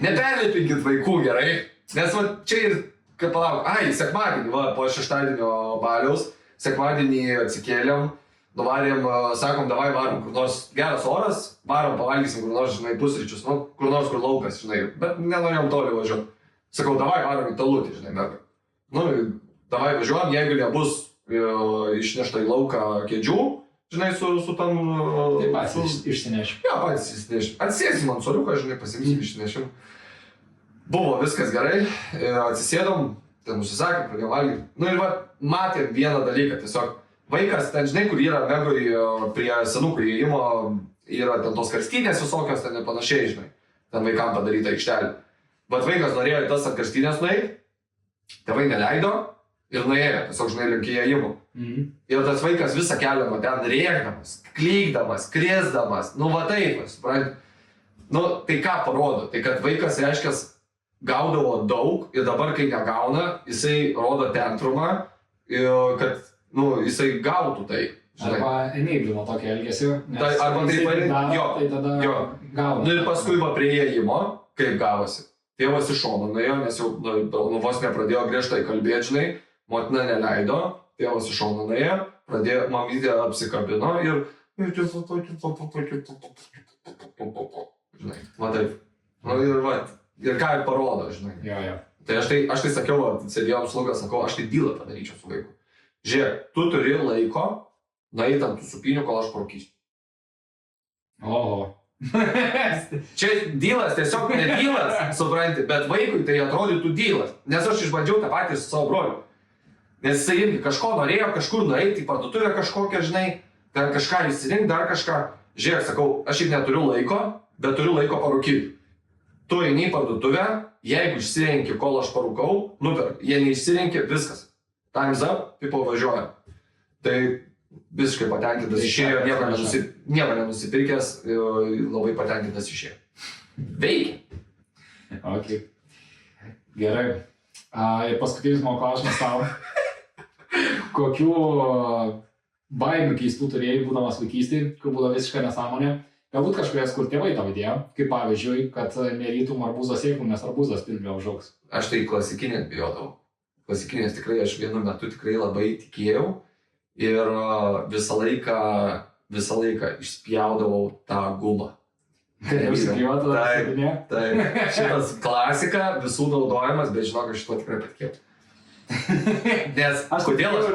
S2: Neperlipinkit vaikų, gerai? Nes čia ir, kaip palauk, sekmadienį, po šeštadienio baliaus, sekmadienį atsikėlėm, nuvarėm, sakom, davai varom kur nors geras oras, varom pavalgysim kur nors, žinai, pusryčius, kur nors kur laukas, žinai, bet nenorėjom toli važiuoti. Sakau, davai varom į Talutį, žinai, merga. Davai važiuojam, jeigu nebus išnešta į lauką kėdžių, žinai, su tam...
S1: Tai patys išsinešim.
S2: Jo, patys išsinešim. Atsisėsim ant soriuką, žinai, pasimsim, išsinešim. Buvo viskas gerai, atsisėdom, ten nusisakėm, pradėjom valgyti. Ir matėm vieną dalyką, tiesiog vaikas, ten žinai, kur yra Megoj prie senukų įėjimo, yra ten tos karstynės visokios, ten ir panašiai, žinai, ten vaikam padaryta aikštelė. Bet vaikas norėjo į tas ant karstynės nueiti, tėvai neleido ir nuėjo, tiesiog, žinai, link įėjimo. Ir tas vaikas visą kelią nuo ten rėkdamas, klykdamas, krėsdamas, taip, supranti. Tai ką parodo? Tai kad vaikas, reiškia, gaudavo daug ir dabar, kai negauna, jisai rodo tentrumą, kad, jisai gautų tai. Žinai.
S1: Arba eneiblino tokį elgesį.
S2: Arba
S1: tai tada gauna.
S2: Ir paskui prie įėjimo, kaip gavosi. Tėvas iš šono nuėjo, nes jau vos nepradėjo griežtai kalbėti, žinai, motina neleido. Tėvas iš šono nuėjo, mamytė apsikabino ir... Žinai, taip. Ir ką ir parodo, žinai.
S1: Jo.
S2: Tai aš tai sakiau, sėdėjom slugą, sakau, aš tai bylą padaryčiau su vaiku. Žiūrėk, tu turi laiko nueiti ant tų supinių, kol aš parūkysiu.
S1: Oho.
S2: Čia dylas, tiesiog ne dylas, supranti, bet vaikui tai atrodytų dylas. Nes aš išbandžiau tą patį su savo broliu. Nes jisai irgi kažko norėjo, kažkur nueiti į parduotuvę kažkokią, žinai, ten kažką įsirinkti, dar kažką. Žiūrėk, sakau, aš ir neturiu laiko, bet turiu laiko parūkyti. Tu eini į parduotuvę, jeigu išsirenki, kol aš parūkau, nuperk. Jie neišsirenki, viskas. Time's up, tipo važiuoja. Tai visiškai patenkintas išėjo, nieko nenusipirkęs, labai patenkintas išėjo. Veikia.
S1: Okay. Gerai. Ir paskutinis mano klausimas tau. Kokių baimių keistų turėjai, būdamas vaikystėje, kur būdavo visiškai nesąmonė? Galbūt kažkokias, kur tėvai tau idėjo, kaip pavyzdžiui, kad nerytum arbūzo sėklų, nes arbūzas pilvė užaugs.
S2: Aš tai klasikinės bijodavau. Klasikinės tikrai aš vienu metu tikrai labai tikėjau ir visą laiką išspjaudavau tą gumą.
S1: Užsiklijuota,
S2: taip. Šitas klasika, visų naudojimas, bet žinok, aš šito tikrai patikėjau. Nes kodėl aš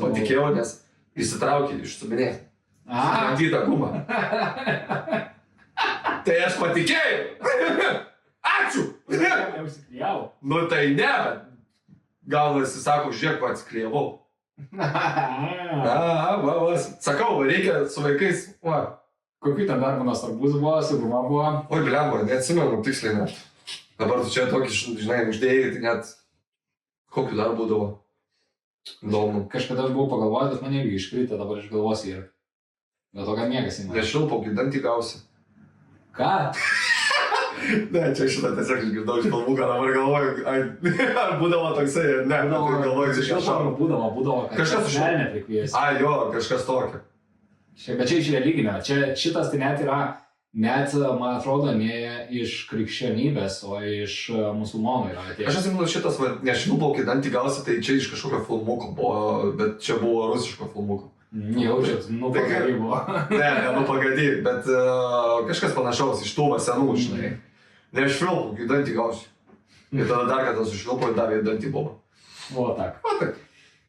S2: patikėjau, nes įsitraukė iš suminės. Bandytą gumą. Tai aš patikėjau. Ačiū.
S1: Neužsiklijau.
S2: Nu tai ne, bet gaunasi, sako, žiūrėk, ko atsiklijavau. Sakau, reikia su vaikais.
S1: Kokiu ten dar manas arbūzų buvo, su guma buvo?
S2: Oi, blemba, neatsimenu tiksliai net. Dabar tu čia tokį, žinai, uždėjai, tai net kokiu dar būdavo. Įdomu.
S1: Kažkada aš buvau pagalvojęs, bet man irgi iškritę dabar iš galvos ir. Bet to, kad niekas įmė.
S2: Nešilpaukį dantį gausi.
S1: Ką?
S2: Ne, čia šitą tiesiog išgirdau iš kalbų, ką dabar galvoju. Ar būdavo toksai, ar ne? Galvoju, iš kažko.
S1: Būdavo, kad
S2: kažkas
S1: už velnę prikviesi.
S2: Jo, kažkas tokio.
S1: Bet čia iš religinio. Šitas tai net yra, man atrodo, ne iš krikščionybės, o iš musulmonų yra atėjęs.
S2: Aš atsimenu šitas, nešilpaukį dantį gausi, tai čia iš kažkokio filmuko buvo, bet čia buvo rusiško filmuko.
S1: Jaučiat, pagady buvo.
S2: Ne, pagady, bet kažkas panašaus iš tų senų, žinai. Ne iš filmų, dantį gausi. Ir tada dar kartą su švilpu ir davė dantį bobą.
S1: O, tak.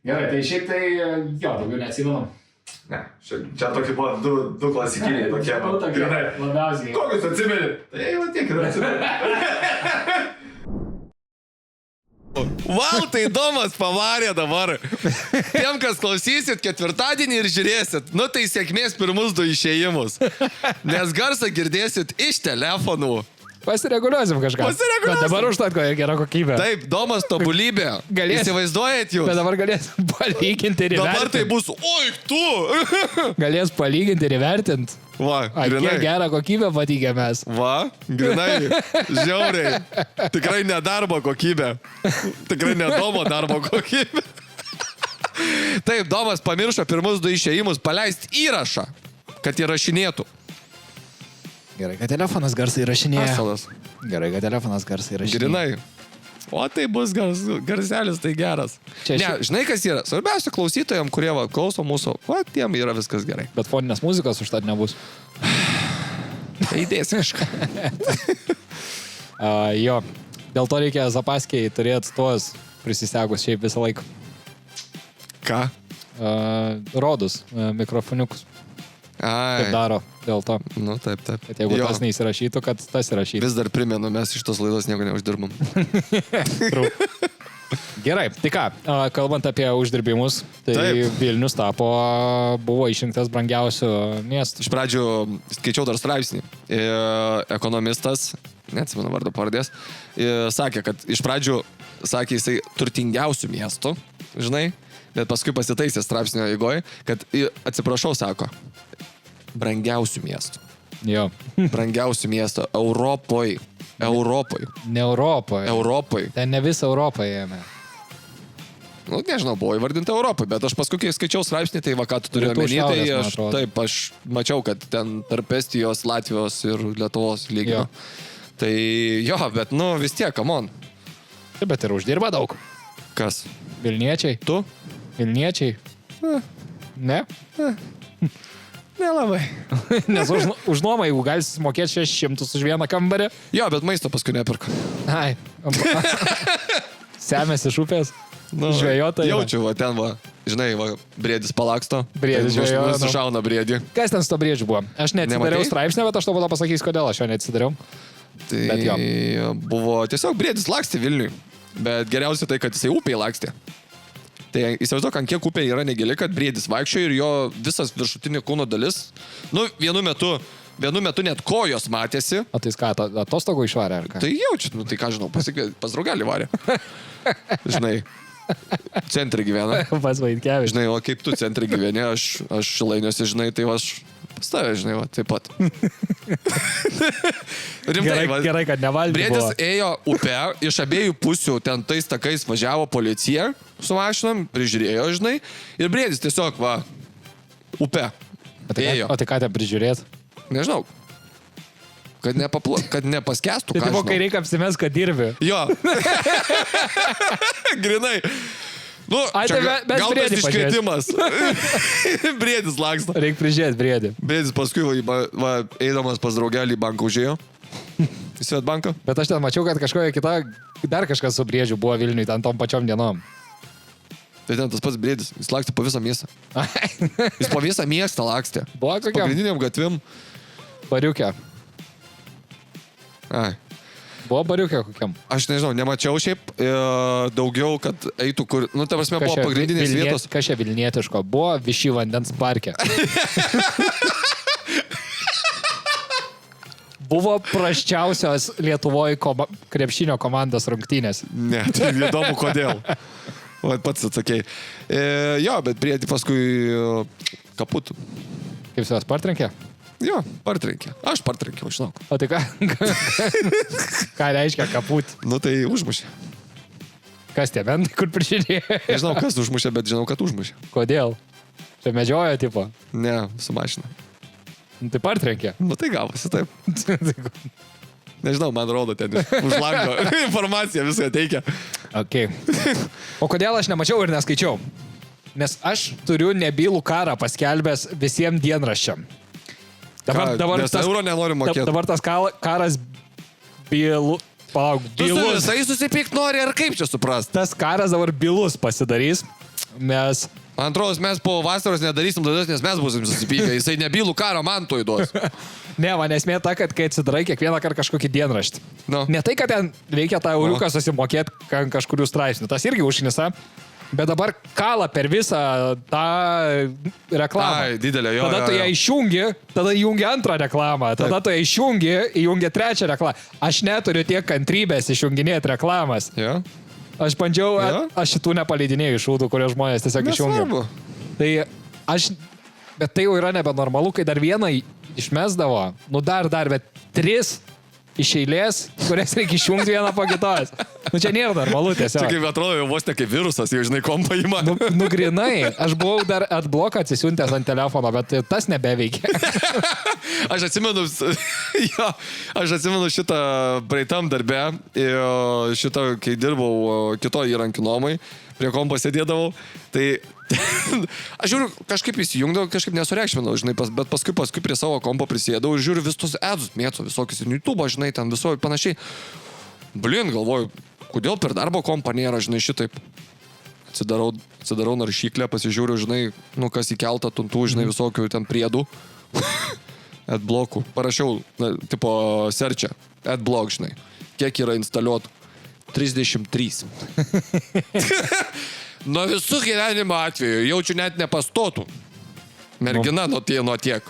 S1: Gerai, tai šiaip tai, daugiau neatsimenu.
S2: Ne, čia tokie buvo du klasikiniai tokie.
S1: Gerai, labiausiai.
S2: Kokius atsimeni? Tai va tiek ir atsimeni.
S3: Tai Domas pavarė dabar. Tiem, kas klausysit ketvirtadienį ir žiūrėsit, tai sėkmės pirmus 2 išėjimus. Nes garsą girdėsit iš telefonų.
S4: Pasireguliuosim kažką. Bet dabar užtat gera kokybė.
S3: Taip, Domas tobulybė. Įsivaizduojat jūs?
S4: Bet dabar galėsim palyginti ir įvertinti.
S3: Dabar tai bus, oi, tu!
S4: Galės palyginti ir įvertinti.
S3: Va, grinai.
S4: Kiek gerą kokybę patikė mes.
S3: Va, grinai, žiauriai. Tikrai ne darbo kokybė. Tikrai ne Domo darbo kokybė. Taip, Domas pamiršo pirmus 2 išėjimus paleisti įrašą, kad įrašinėtų.
S4: Gerai, kad telefonas garsai įrašinėja.
S3: Asalas.
S4: Gerai, kad telefonas garsai įrašinėja.
S3: Grinai. O tai bus garselis, tai geras. Ne, žinai, kas yra? Svarbiausia klausytojams, kurie klauso mūsų, tiem yra viskas gerai.
S4: Bet foninės muzikos užtat nebus.
S3: Tai įdėsi kažką.
S4: Jo, dėl to reikia zapaskiai turėti tuos prisisegus šiaip visą laiką.
S3: Ką?
S4: Rodus, mikrofoniukus. Taip daro dėl to.
S3: Nu, taip.
S4: Kad jeigu tas neįsirašytų, kad tas įrašytų.
S3: Vis dar primenu, mes iš tos laidos nieko neuždirbam.
S4: Gerai, tai ką, kalbant apie uždirbimus, tai taip. Vilnius buvo išrinktas brangiausių miestų.
S3: Iš pradžių skaičiau dar straipsnį. Ekonomistas, neatsimenu vardo pavardės, sakė, kad iš pradžių sakė jisai turtingiausių miestų, žinai, bet paskui pasitaisė straipsnio eigoje, kad atsiprašau, sako, brangiausių miestų.
S4: Jo.
S3: Brangiausių miestų Europoje.
S4: Ne Europoje.
S3: Europoje.
S4: Ten ne visą Europą ėmė.
S3: Nu, nežinau, buvo įvardinta Europoje, bet aš paskui, kai skaičiau straipsnį, tai ką tu turi omeny, tai aš mačiau, kad ten tarp Estijos, Latvijos ir Lietuvos lygio. Tai jo, bet vis tiek, come on.
S4: Taip, bet ir uždirba daug.
S3: Kas?
S4: Vilniečiai.
S3: Tu?
S4: Vilniečiai. Ne?
S3: Nelabai.
S4: Nes už nuomą, jeigu galisi mokėti 600 už vieną kambarį.
S3: Jo, bet maisto paskui nepirka.
S4: Ai. Semės iš upės. Žvejotai.
S3: Jaučiu, ten žinai, briedis palaksto.
S4: Briedis žvejoja.
S3: Nusišauna briedį.
S4: Kas ten su to briedžiu buvo? Aš neatsidariau straipsnį, bet aš tau pasakysiu, kodėl aš jo neatsidariau.
S3: Tai buvo tiesiog briedis lakstė Vilniui. Bet geriausia tai, kad jisai upėje lakstė. Tai įsivaizduok, ant kiek upė yra negili, kad briedis vaikščiojo ir jo visas viršutinė kūno dalis, vienu metu net kojos matėsi.
S4: O tai ką, atostogų išvarė ar ką?
S3: Tai jaučiu, tai ką žinau, pas draugelį varė. Žinai, centre gyvena.
S4: Pas Vaitkevičius.
S3: Žinai, o kaip tu centre gyveni, aš Šilainiuose, žinai, tai aš pas tave, žinai, taip pat. Rimtai,
S4: Gerai, kad nevalgė.
S3: Briedis ėjo upę, iš abiejų pusių ten tais takais važiavo policija su mašinom, prižiūrėjo, žinai, ir Briedis tiesiog, upę ėjo.
S4: O tai ką ten prižiūrėt?
S3: Nežinau. Kad nepaskestų,
S4: Tai buvo, kai reikia apsimės, kad dirbi.
S3: Jo. Grinai. Nu,
S4: Tai mes
S3: gal tas iškvietimas. Briedis laksto.
S4: Reikia prižiūrėti Briedį.
S3: Briedis paskui, eidamas pas draugelį į banką užėjo. Į Svetbanką.
S4: Bet aš ten mačiau, kad kažkokia kita, dar kažkas su Briedžiu buvo Vilniui, ten tom pačiom dienom.
S3: Tai ten tas pats Briedis, jis lakstė po visą miestą. Jis po visą miestą lakstė.
S4: Buvo kokiam?
S3: Pagrindiniam gatvim.
S4: Bariukė.
S3: Ai.
S4: Buvo bariukė kokiam?
S3: Aš nežinau, nemačiau šiaip daugiau, kad eitų kur... Nu, ta prasme, buvo pagrindinės vietos.
S4: Kas čia vilnietiško? Buvo Viši vandens parke. Buvo prasčiausios Lietuvoje krepšinio komandos rungtynės.
S3: Ne, tai įdomu kodėl. O, pats atsakėjai. Jo, bet Briedį paskui kaputų.
S4: Kaip su jos partrenkė?
S3: Jo, partrenkė. Aš partrenkiau, žinau.
S4: O tai ką? Ką reiškia kaput?
S3: Nu tai užmušė.
S4: Kas tie mentai, kur prižiūrėjo?
S3: Nežinau, kas užmušė, bet žinau, kad užmušė.
S4: Kodėl? Čia medžiojo, tipo?
S3: Ne, su mašina.
S4: Nu, tai partrenkė.
S3: Nu tai gavosi, taip. Nežinau, man rodo ten už lango. Informacija viską teikia.
S4: Okay. O kodėl aš nemačiau ir neskaičiau? Nes aš turiu nebylų karą paskelbęs visiems dienraščiam. Dabar
S3: nes euro nenori mokėti.
S4: Dabar tas karas bylų... Palauk,
S3: Tu su
S4: bylus.
S3: visai susipykt nori, ar kaip čia suprast?
S4: Tas karas dabar bylus pasidarys, nes...
S3: Man atrodo, mes po vasaros nedarysim laidos, nes mes busim susipykę. Jisai nebylų karą man to įduos.
S4: Ne, man esmė ta, kad kai atsidarai kiekvieną kartą kažkokį dienraštį.
S3: No.
S4: Ne tai, kad ten reikia tą euriuką susimokėti kažkurių straipsnių. Tas irgi užknisa. Bet dabar kala per visą tą reklamą.
S3: Ai, didelė, jo.
S4: Tada tu ją išjungi, tada įjungi antrą reklamą, tada tu ją išjungi, įjungi trečią reklamą. Aš neturiu tiek kantrybės išjunginėti reklamas.
S3: Jo.
S4: Aš bandžiau, aš šitų nepaleidinėjau iš šūdų, kurie žmonės tiesiog išjungia.
S3: Nesvarbu.
S4: Tai aš, bet tai jau yra nebenormalu, kai dar vieną išmesdavo, nu dar, bet 3 iš eilės, kurias reikia išjungti vieną po kitos. Nu čia nėra normalu tiesiog.
S3: Čia kaip atrodo, jau vos ne kaip virusas, jau žinai, kompą įma.
S4: Nu grinai, aš buvau dar atbloką atsisiuntęs ant telefono, bet tas nebeveikia.
S3: Aš atsimenu šitą praeitam darbę, šitą, kai dirbau kito įrankių nuomai, prie kompo sėdėdavau, tai aš žiūriu, kažkaip įsijungdavau, kažkaip nesureikšminau, žinai, bet paskui prie savo kompo prisėdau ir žiūriu vis tos edus mėco, visokius ir YouTube, žinai, ten visokių panašiai. Blin, galvoju, kodėl per darbo kompą nėra, žinai, šitaip. Atsidarau naršyklę, pasižiūriu, žinai, nu kas įkelta tuntų, žinai, visokių ten priedų. Adblockų. Parašiau, tipo, search'e. Adblock, žinai. Kiek yra instaliuotų? 33. Nuo visų gyvenimo atveju jaučiu net nepastotų. Mergina nuo tiek.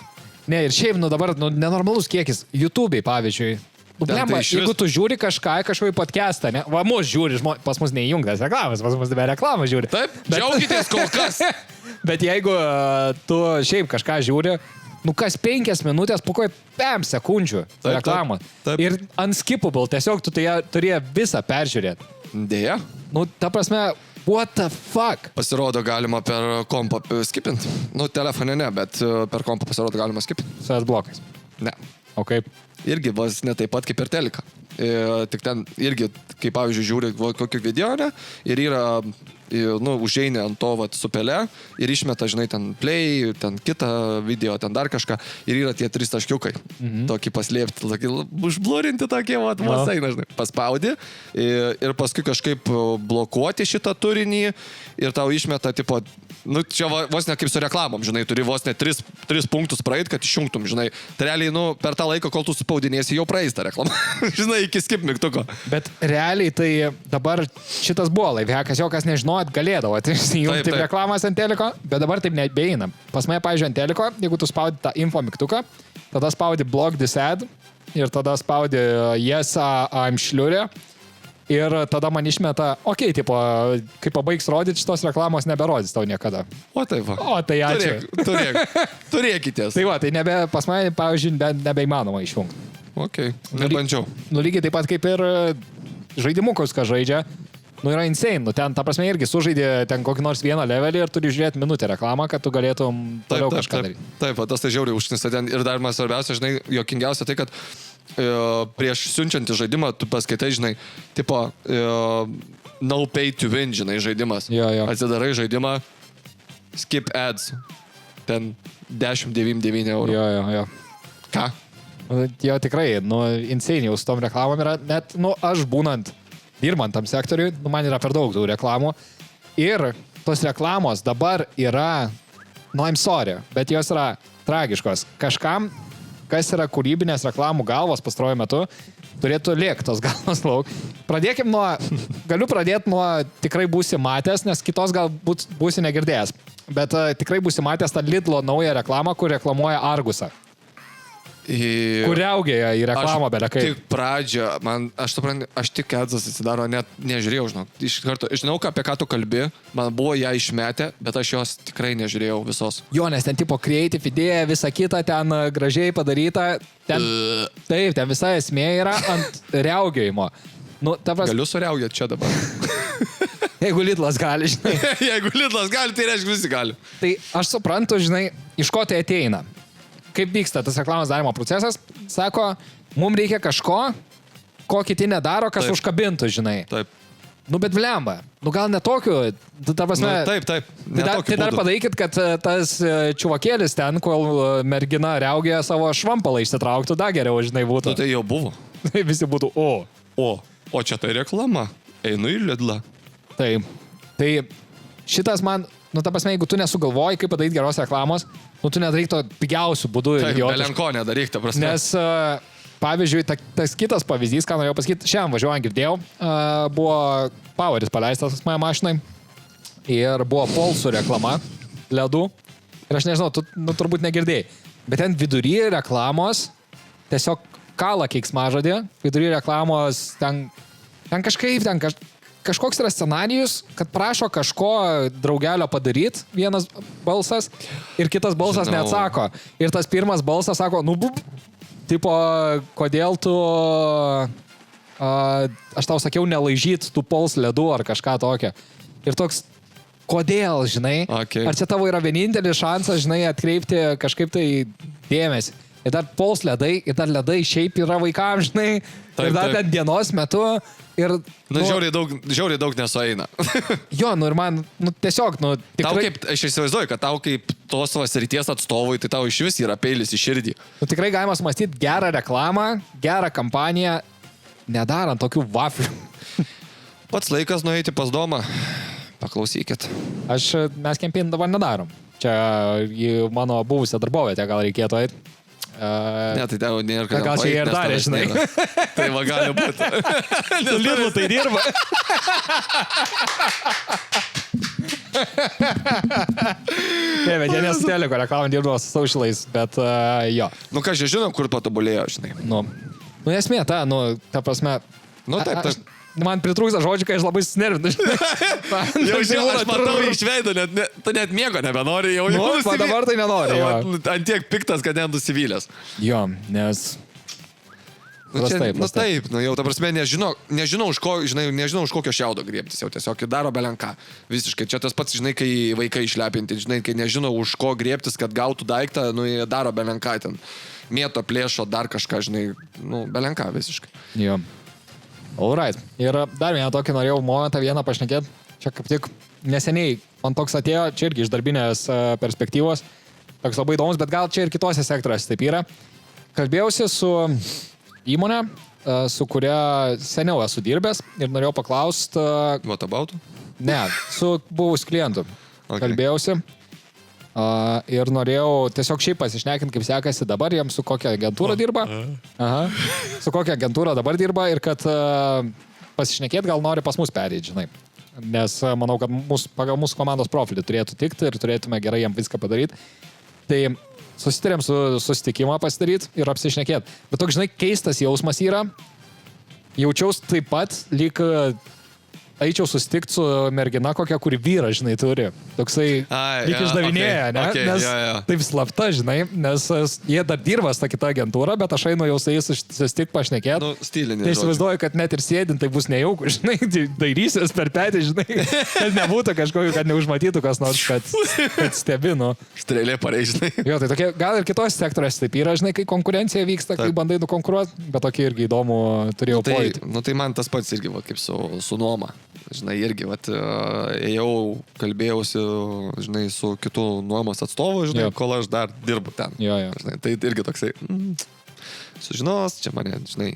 S4: Ne, ir šiaip, nu dabar, nu, nenormalus kiekis. YouTube'ai, pavyzdžiui. Nu, blemba, jeigu tu žiūri kažkokį podcastą, ne? Va, mus žiūri, pas mus neįjungtas reklamas, pas mus be reklamos žiūri.
S3: Taip, džiaugitės kol kas.
S4: Bet jeigu tu šiaip kažką žiūri, nu kas 5 minutės, po kokį 5 sekundžių reklamą.
S3: Taip.
S4: Ir unskippable, tiesiog tu turėjai visą peržiūrėti.
S3: Deja.
S4: Nu, ta prasme, what the fuck?
S3: Pasirodo, galima per kompą skipint. Nu, telefone ne, bet per kompą pasirodo galima skipint.
S4: Su adblockais.
S3: Ne.
S4: O kaip?
S3: Irgi vos ne taip pat kaip per teliką. Tik ten irgi, kaip pavyzdžiui, žiūri kokį video, ne? Ir yra, nu, užeini ant to vat, su pele ir išmeta, žinai, ten play, ten kitą video, ten dar kažką. Ir yra tie 3 taškiukai. Tokį paslėpti, tokį užblurinti tokie, vat, masai, žinai. Paspaudi ir paskui kažkaip blokuoti šitą turinį ir tau išmeta, tipo, nu, čia vos ne kaip su reklamom, žinai, turi vos ne 3 punktus praeit, kad išjungtum, žinai. Tai realiai, nu, per tą laiką, kol tu spaudinėsi, jau praeis tą reklamą. Žinai, iki skip mygtuko. Bet
S4: realiai tai dabar šitas buvo laivhekas, jo kas nežinojot, galėdavo įjungti reklamas ant teliko, bet dabar taip nebeina. Pas mane, pavyzdžiui, ant teliko, jeigu tu spaudi tą info mygtuką, tada spaudi block this ad ir tada spaudi yes, I'm šliurė Ir tada man išmeta, okei, tipo, kai pabaigs rodyti šitos reklamos, neberodys tau niekada.
S3: O tai va.
S4: O, tai ačiū.
S3: Turėkitės.
S4: Tai va, tai pas mane, pavyzdžiui, nebeįmanoma išjungti.
S3: Ok, nebandžiau.
S4: Nu, lygiai taip pat kaip ir žaidimukus, ką žaidžia. Nu, yra insane. Nu, ten, ta prasme, irgi sužaidė ten kokį nors vieną levelį ir turi žiūrėti minutę reklamą, kad tu galėtum toliau kažką daryti.
S3: Taip, tas tai žiauriai užknisa ten. Ir dar man svarbiausia, žinai, jokingiausia tai, kad prieš siunčiantį žaidimą tu paskaitai, žinai, tipo, no pay to win, žinai, žaidimas.
S4: Jo.
S3: Atsidarai žaidimą, skip ads. Ten 10,99 €.
S4: Jo.
S3: Ką?
S4: Jo, tikrai, nu, insane jau su tom reklamom yra. Net, nu, aš būnant, dirbant tam sektoriui, nu, man yra per daug tų reklamų. Ir tos reklamos dabar yra, nu, I'm sorry, bet jos yra tragiškos. Kažkam, kas yra kūrybinės reklamų galvos pastaruoju metu, turėtų liekti tos galvos lauk. Pradėkim nuo, galiu pradėti nuo tikrai būsi matęs, nes kitos galbūt būsi negirdėjęs. Bet tikrai būsi matęs tą Lidlo naują reklamą, kur reklamuoja Argusą. Kur Riaugėje į reklamą belekai.
S3: Tik pradžią, aš tik adsas atsidaro, net nežiūrėjau, žinau. Iš karto, žinau, apie ką tu kalbi, man buvo ją išmetę, bet aš jos tikrai nežiūrėjau visos.
S4: Jo, nes ten tipo creative idėja, visa kita ten gražiai padaryta. Taip, ten visa esmė yra ant Riaugėjimo. Nu,
S3: Galiu suriaugėti čia dabar.
S4: Jeigu Lidlas gali, žinai.
S3: Jeigu Lidlas gali, tai reiškia visi gali.
S4: Tai aš suprantu, žinai, iš ko tai ateina. Kaip vyksta tas reklamos darimo procesas, sako, mums reikia kažko, ko kiti nedaro, kas užkabintų, žinai.
S3: Taip.
S4: Nu, bet vlemba. Nu, gal netokiu. Ta prasme,
S3: taip.
S4: Tai dar padarykit, kad tas čuvakėlis ten, kol mergina Riaugėje savo švampalą išsitrauktų, dar geriau, žinai, būtų.
S3: Tai jau buvo.
S4: Visi būtų,
S3: O čia tai reklama. Einu į Lidlą.
S4: Taip. Tai šitas man, nu, ta prasme, jeigu tu nesugalvoji, kaip padaryti geros reklamos, nu, tu nedaryk to pigiausių būdų.
S3: Taip, belenko nedaryk, ta prasme.
S4: Nes, pavyzdžiui, tas kitas pavyzdys, ką norėjau pasakyti, šiandien važiuojant girdėjau, buvo Poweris paleistas mano mašinai ir buvo Polsų reklama ledų. Ir aš nežinau, tu turbūt negirdėjai. Bet ten vidury reklamos tiesiog kala keiksmažodį, vidury reklamos ten kažkaip, kažkoks yra scenarijus, kad prašo kažko draugelio padaryti, vienas balsas, ir kitas balsas neatsako. Ir tas pirmas balsas sako, tipo, kodėl tu, aš tau sakiau, nelaižyt tų Pols ledų ar kažką tokio. Ir toks, kodėl, žinai?
S3: Okay.
S4: Ar čia tavo yra vienintelis šansas, žinai, atkreipti kažkaip tai dėmesį? Ir dar Pols ledai, ir dar ledai šiaip yra vaikams, žinai, ir dar ten dienos metu. Ir,
S3: žiauriai daug nesueina.
S4: Jo, ir man, tiesiog, tikrai...
S3: Tau kaip, aš įsivaizduoju, kad tau kaip tos srities atstovui, tai tau iš vis yra peilis į širdį.
S4: Tikrai galima sumastyti gerą reklamą, gerą kampaniją, nedarant tokių vaflių.
S3: Pats laikas nueiti pas domą. Paklausykit.
S4: Mes kempinį dabar nedarom. Čia į mano buvusią darbovietę gal reikėtų eiti.
S3: Ne, tai tau nėra ką.
S4: Gal čia ir darė, žinai.
S3: Tai va gali būti.
S4: Su Lidlu tai dirba. Ne, bet jie nesu teliko reklamą dirbo su socialais, bet jo.
S3: Nu ką, žinom, kur patobulėjo, žinai.
S4: Nu, esmė ta, ta prasme.
S3: Nu, taip.
S4: Man pritrūksta žodžių, kai aš labai susinervinu.
S3: Jau žinau, aš matau iš veido, tu net miego nebenori, jau
S4: dabar tai nenori.
S3: Ant tiek piktas, kad net nusivylęs.
S4: Jo, nes...
S3: Taip, jau ta prasme, nežinau už ko, žinai, nežinau už kokio šiaudo griebtis, jau tiesiog daro belenką. Visiškai, čia tas pats, žinai, kai vaikai išlepinti, žinai, kai nežinau už ko griebtis, kad gautų daiktą, jie daro belenką ten. Mėto, plėšo, dar kažką, žinai, belenką visiškai.
S4: Jo. Alright. Ir dar vieną tokį norėjau momentą vieną pašnekėti. Čia kaip tik neseniai man toks atėjo, čia irgi iš darbinės perspektyvos. Toks labai įdomus, bet gal čia ir kitose sektoriuose taip yra. Kalbėjausi su įmonė, su kuria seniau esu dirbęs ir norėjau paklausti...
S3: What about?
S4: Ne, su buvusiu klientu. Okay. Kalbėjausi. Ir norėjau tiesiog šiaip pasišnekinti, kaip sekasi dabar, jiems su kokia agentūra dirba. Aha. Su kokia agentūra dabar dirba ir kad pasišnekėti gal nori pas mus perėti, žinai. Nes manau, kad pagal mūsų komandos profilį turėtų tikti ir turėtume gerai jam viską padaryti. Tai susitarėm susitikimą pasidaryti ir apsišnekėti. Bet toks, žinai, keistas jausmas yra. jaučiaus taip pat, lyg eičiau susitikti su mergina kokia, kuri vyrą, žinai, turi. Toksai, lyg išdavinėja, ne? Nes taip slapta, žinai, nes jie dar dirba su ta kita agentūra, bet aš einu jau su jais susitikti pašnekėti.
S3: Nu, stilinė.
S4: Neįsivaizduoju, kad net ir sėdint, tai bus nejauku, žinai, dairysies per petį, žinai, kad nebūtų kažkokio, kad neužmatytų kas nors, kad stebinu.
S3: Strėlė pareižinai.
S4: Jo, tai tokie, gal ir kitos sektoriuose taip yra, žinai, kai konkurencija vyksta, kai bandai nukonkuruoti, bet tokį irgi įdomų turėjau pojūtį.
S3: Nu tai man tas pats irgi, va, kaip su nuoma. Žinai, irgi, vat, ėjau, kalbėjausi, žinai, su kitų nuomos atstovu, žinai, kol aš dar dirbu ten.
S4: Jo.
S3: Žinai, tai irgi toksai, sužinos, čia mane, žinai,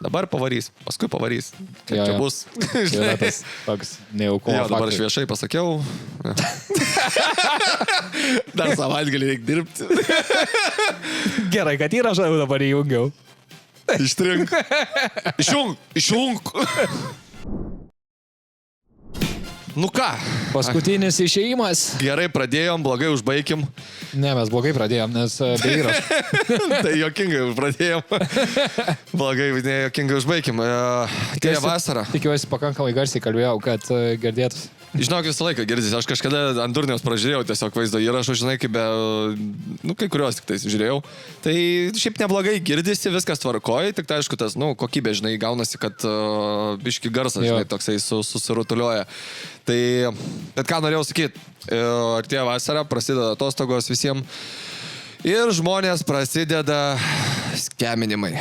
S3: dabar pavarys, paskui pavarys, kaip čia bus.
S4: Yra tas toks nejaukumo.
S3: Jo, dabar aš viešai pasakiau. Dar savaitgalį reikia dirbti.
S4: Gerai, kad įrašą dabar įjungiau.
S3: Ištrink. Išjung. Nu ką?
S4: Paskutinis išėjimas.
S3: Gerai pradėjom, blogai užbaigim.
S4: Ne, mes blogai pradėjom, nes be įrašo.
S3: Tai jokingai pradėjom. Blogai, jokingai užbaigim. Atėjo vasara.
S4: Tikiuosi pakankamai garsiai kalbėjau, kad girdėtus.
S3: Žinok, visą laiką girdisi. Aš kažkada ant durniaus pražiūrėjau tiesiog vaizdo įrašų, žinai, kaip be... Nu, kai kuriuos tik tais žiūrėjau. Tai šiaip neblogai girdisi, viskas tvarkoja, tik tai aišku, tas, nu, kokybė, žinai, gaunasi, kad biški garsas, žinai, toksai susirutulioja. Tai, bet ką norėjau sakyti, artėja vasara, prasideda atostogos visiems ir žmonės prasideda skeminimai.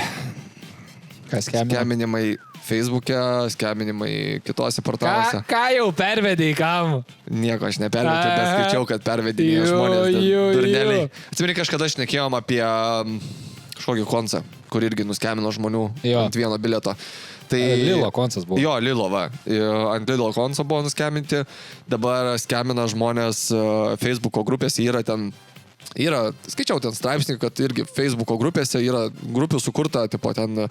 S4: Kas skeminimai?
S3: Skeminimai Facebook'e, skeminimai kitose portaluose.
S4: Ką jau pervedai, kam?
S3: Nieko aš nepervedžiau, bet skaičiau, kad pervedinėjo žmonės durneliai. Atsimeni, kažkada šnekėjom apie kažkokį koncą, kur irgi nuskemino žmonių ant vieno bilieto. Tai
S4: Lilo koncas buvo.
S3: Jo, Lilo, va. Ant Lilo konco buvo nuskeminti. Dabar skemina žmonės Facebook'o grupėse, skaičiau ten straipsnį, kad irgi Facebook'o grupėse yra grupių sukurta, tipo ten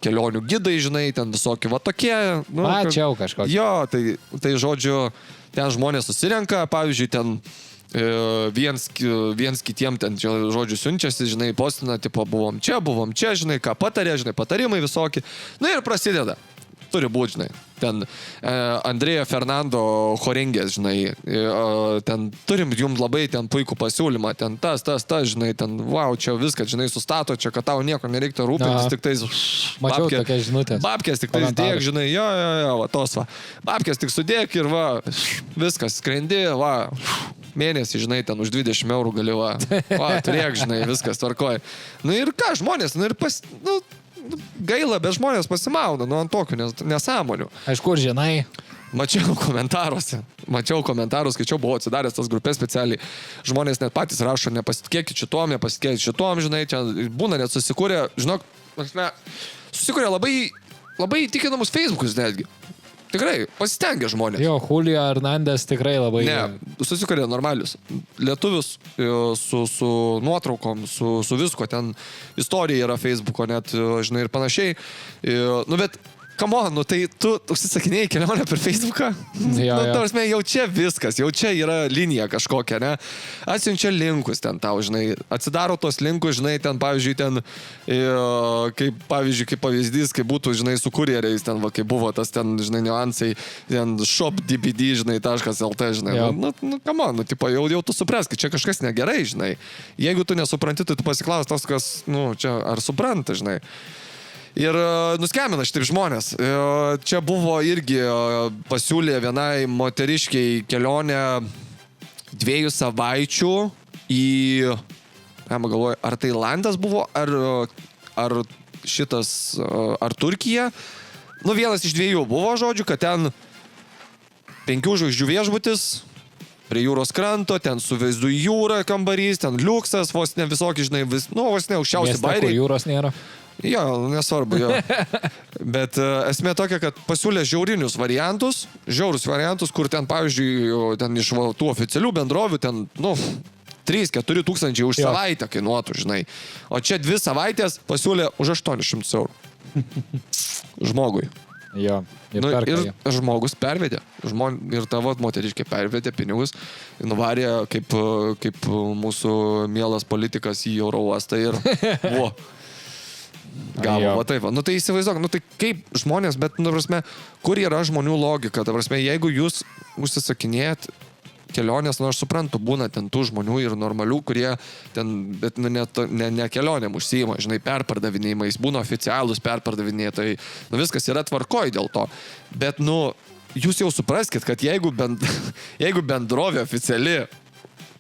S3: kelionių gidai, žinai, ten visokie va tokie. Nu,
S4: mačiau kažkokį.
S3: Jo, tai žodžiu, ten žmonės susirenka, pavyzdžiui, ten viens kitiem ten, žodžiu, siunčiasi, žinai, postina, tipo, buvom čia, žinai, ką patarė, žinai, patarimai visokie. Nu ir prasideda. Turi būti, žinai. Ten Andrėjo Fernando Horengės, žinai, ten turim jums labai ten puikų pasiūlymą, ten tas, žinai, ten, wow, čia viską, žinai, sustato, čia, kad tau nieko nereiktų rūpintis, tik tais...
S4: Mačiau tokias žinutės.
S3: Babkės tik tais dėk, žinai, jo, va, tos va. Babkės tik sudėk ir va, viskas, skrendi, va, mėnesį, žinai, ten už 20 eurų gali, va, turėk, žinai, viskas tvarkoja. Nu ir ką, žmonės, nu ir gaila, bet žmonės pasimauna, nu ant tokių nesąmonių.
S4: Aišku, kur žinai?
S3: Mačiau komentarus, skaičiau, buvau atsidaręs tas grupės specialiai. Žmonės net patys rašo, nepasitikėkit šitom, žinai, čia būna net susikūrė, žinok, susikūrė labai įtikinamus Facebookus netgi. Tikrai, pasistengia žmonės.
S4: Jo, Julio Hernandez tikrai labai...
S3: Ne, susikūrė normalius. Lietuvius su nuotraukom, su visko, ten istorija yra Facebooko net, žinai, ir panašiai. Nu, bet... Come on, nu tai tu užsisakinėjai kelionę per Facebooką?
S4: Jo.
S3: Tarsime, jau čia viskas, jau čia yra linija kažkokia, ne? Atsiunčia linkus ten tau, žinai, atsidaro tos linkus, žinai, ten, pavyzdžiui, ten, kaip pavyzdys, kaip būtų, žinai, su kurjeriais, ten, va, kaip buvo tas ten, žinai, niuansai, ten shop.dbd, žinai, .lt, žinai, nu, come on, nu, tipo, jau tu suprask, čia kažkas negerai, žinai. Jeigu tu nesupranti, tai tu pasiklaus tas, kas, nu, čia, ar supranta, žinai. Ir nuskemina šitaip žmonės. Čia buvo irgi pasiūlė vienai moteriškiai kelionę 2 savaičių į, galvoju, ar Tailandas buvo, ar šitas, ar Turkija. Nu, vienas iš 2 buvo, žodžiu, kad ten 5 žvaigždžių viešbutis, prie jūros kranto, ten su vaizdu į jūrą kambarys, ten liuksas, vos ne visokį, žinai, vos ne aukščiausi bairiai.
S4: Kur jūros nėra.
S3: Jo, nesvarbu, jo. Bet esmė tokia, kad pasiūlė žiaurus variantus, kur ten, pavyzdžiui, ten iš tų oficialių bendrovių, ten, nu, 3-4 tūkstančiai už savaitę kainuotų, žinai. O čia 2 savaitės pasiūlė už 800 eurų. Žmogui.
S4: Jo, ir
S3: žmogus pervedė. Ir tavo moteriškė pervedė pinigus, nuvarė kaip mūsų mielas politikas į oro uostą ir Gavo,
S4: Jo.
S3: va taip. Va. Nu tai įsivaizduok, nu tai kaip žmonės, bet, nu, prasme, kur yra žmonių logika? Ta prasme, jeigu jūs užsisakinėjat kelionės, nu aš suprantu, būna ten tų žmonių ir normalių, kurie ten, bet nu, ne kelionėm užsiima, žinai, perpardavinėjimais, būna oficialūs perpardavinėtojai, nu viskas yra tvarkoj dėl to. Bet, nu, jūs jau supraskit, kad jeigu bendrovė oficiali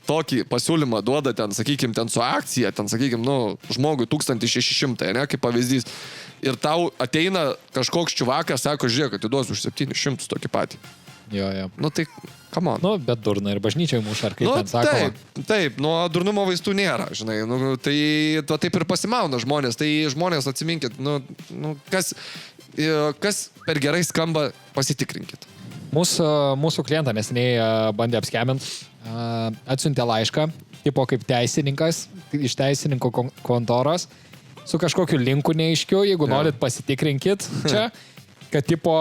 S3: tokį pasiūlymą duoda ten, sakykime, ten su akcija, ten, sakykime, nu, žmogui 1600, ne, kaip pavyzdys, ir tau ateina kažkoks čiuvakas, sako, žiūrėk, kad įduosiu už 700 tokį patį.
S4: Jo.
S3: Nu tai, come on.
S4: Nu, bet durna ir bažnyčiai muša, ar kaip
S3: Nu,
S4: ten sakoma.
S3: taip, nuo durnumo vaistų nėra, žinai, nu, tai taip ir pasimauna žmonės, tai žmonės atsiminkit, nu, kas per gerai skamba, pasitikrinkit.
S4: Mūsų klientą neseniai bandė apskemint, atsiuntė laišką, tipo kaip teisininkas, iš teisininko kontoros, su kažkokiu linku neaiškiu, jeigu norit pasitikrinkit čia, kad tipo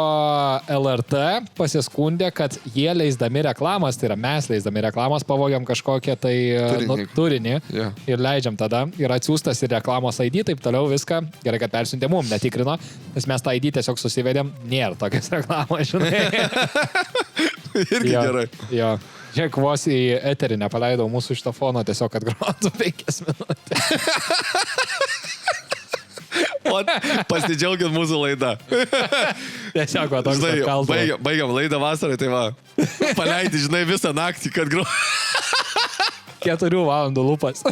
S4: LRT pasiskundė, kad jie leisdami reklamas, tai yra mes leisdami reklamas, pavogiam kažkokią tai turinį ir leidžiam tada. Ir atsiųstas ir reklamos ID, taip toliau viską. Gerai, kad persiuntė mum, netikrino, nes mes tą ID tiesiog susivedėm, nėra tokias reklamos, žinai.
S3: Irgi gerai.
S4: Jo. Žiūrėk, vos į eterį nepaleidau mūsų šito fono, tiesiog kad grotų 5 minutės.
S3: O pasidžiaugit mūsų laidą.
S4: Tiesiog, va, toks kalbas.
S3: Baigiam laidą vasarai, tai va. Paleidi, žinai, visą naktį, kad
S4: 4 valandų lūpas.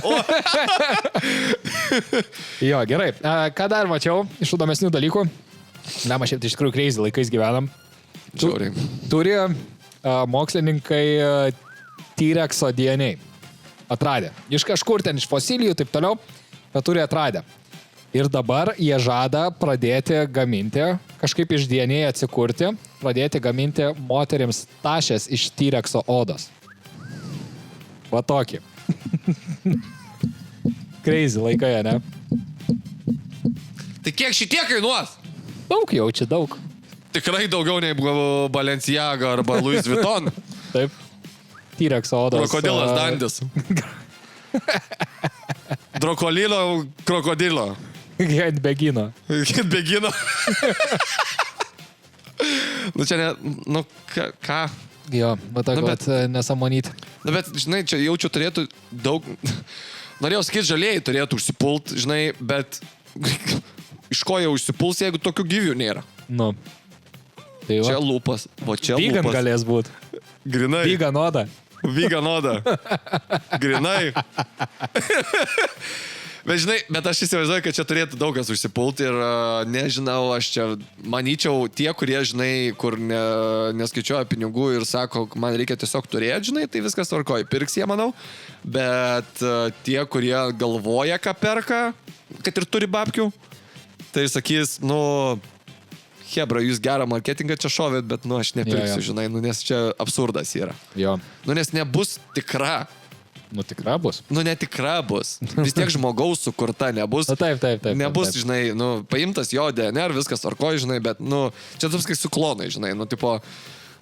S4: Jo, gerai. Ką dar mačiau iš įdomesnių dalykų? Na, mes šiaip iš tikrųjų crazy laikais gyvenam. Turi mokslininkai T-Rexo DNA. Atradė. Iš kažkur ten, iš fosilijų, taip toliau, bet turi atradę. Ir dabar jie žada pradėti gaminti, kažkaip iš DNA atsikurti, pradėti gaminti moterims tašės iš T-Rexo odos. Va tokį. Crazy laikai, ne?
S3: Tai kiek šitie kainuos?
S4: Daug jau čia, daug.
S3: Tikrai daugiau nei Balenciaga arba Louis Vuitton.
S4: Taip. T-Rexo odos.
S3: Krokodilas dandis. Krokodilo.
S4: Begino.
S3: Begino. Nu čia ne, nu ką?
S4: Jo, bet
S3: Nu,
S4: bet nesamonyti.
S3: Na bet, žinai, čia jaučiu turėtų daug, norėjau sakyti, žalieji turėtų užsipult, žinai, bet iš ko jau užsipuls, jeigu tokių gyvių nėra?
S4: Nu. Tai
S3: Čia lūpas, o čia
S4: Vegan
S3: lūpas.
S4: galės būt.
S3: Grinai.
S4: Vegan oda.
S3: Vegan oda. Grinai. Bet žinai, bet aš įsivaizduoju, kad čia turėtų daug kas užsipulti ir nežinau, aš čia manyčiau tie, kurie, žinai, kur neskaičiuoja pinigų ir sako, man reikia tiesiog turėti, žinai, tai viskas tvarkoja, pirks jie, manau, bet tie, kurie galvoja, ką perka, kad ir turi babkių, tai sakys, nu, hebra, jūs gerą marketingą čia šovėt, bet, nu, aš nepirksiu, žinai, nu, nes čia absurdas yra.
S4: Jo.
S3: Nu, nes nebus tikra.
S4: Nu, tikra bus.
S3: Nu, netikra bus. Vis tiek žmogaus sukurta nebus.
S4: Na, taip.
S3: Nebus,
S4: taip.
S3: žinai, nu, paimtas jo DNR, viskas tvarkoja, žinai, bet, nu, čia toks kaip su klonai, žinai, nu, tipo,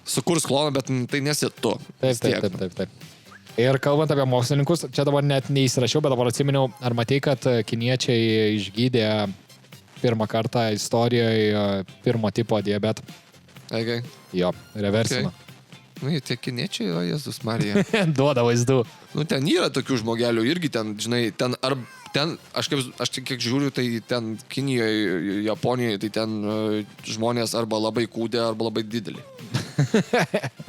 S3: sukurs kloną, bet tai nesi tu.
S4: Taip. Ir kalbant apie mokslininkus, čia dabar net neįsirašiau, bet dabar atsiminiau, ar matei, kad kiniečiai išgydė pirmą kartą istorijoje pirmo tipo diabetą.
S3: Okay.
S4: Jo, reversino.
S3: Okay. Nu, jie tie kiniečiai, o Jėzus Marija.
S4: Duoda vaizdų.
S3: Nu, ten yra tokių žmogelių irgi ten, žinai, aš kiek žiūriu, tai ten Kinijoje, Japonijoje, tai ten žmonės arba labai kūdė, arba labai didelį.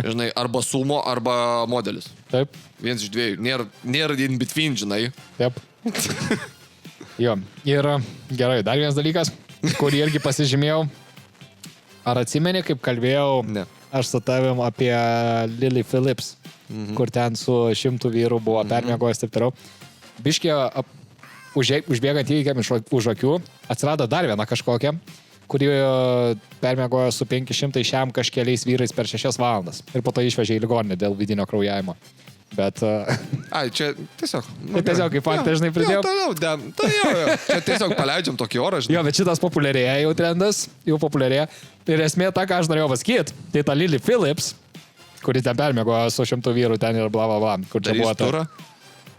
S3: Žinai, arba sumo, arba modelis.
S4: Taip.
S3: Vienas iš dviejų. Nėra in between, žinai.
S4: Taip. Jo, ir gerai, dar vienas dalykas, kurį irgi pasižymėjau. Ar atsimeni, kaip kalbėjau aš su tavim apie Lily Phillips, kur ten su 100 vyrų buvo permiegojęs taip toliau. Biškė, užbėgant įvykiam už akių, atsirado dar viena kažkokia, kuri permiegojo su 500 šiam kažkeliais vyrais per 6 valandas. Ir po to išvežė į ligoninę dėl vidinio kraujavimo. Bet...
S3: Ai, čia tiesiog...
S4: Nu, tiesiog kaip faktą žinai pridėjau.
S3: Jo. Čia tiesiog paleidžiam tokį orą, žinai.
S4: Jo, bet šitas populiarėja jau trendas, jau populiarėja. Ir esmė ta, ką aš norėjau pasakyti, tai ta Lily Phillips, kuri ten permiegojo su 100 vyrų ten ir bla bla bla. Kur čia buvo ta...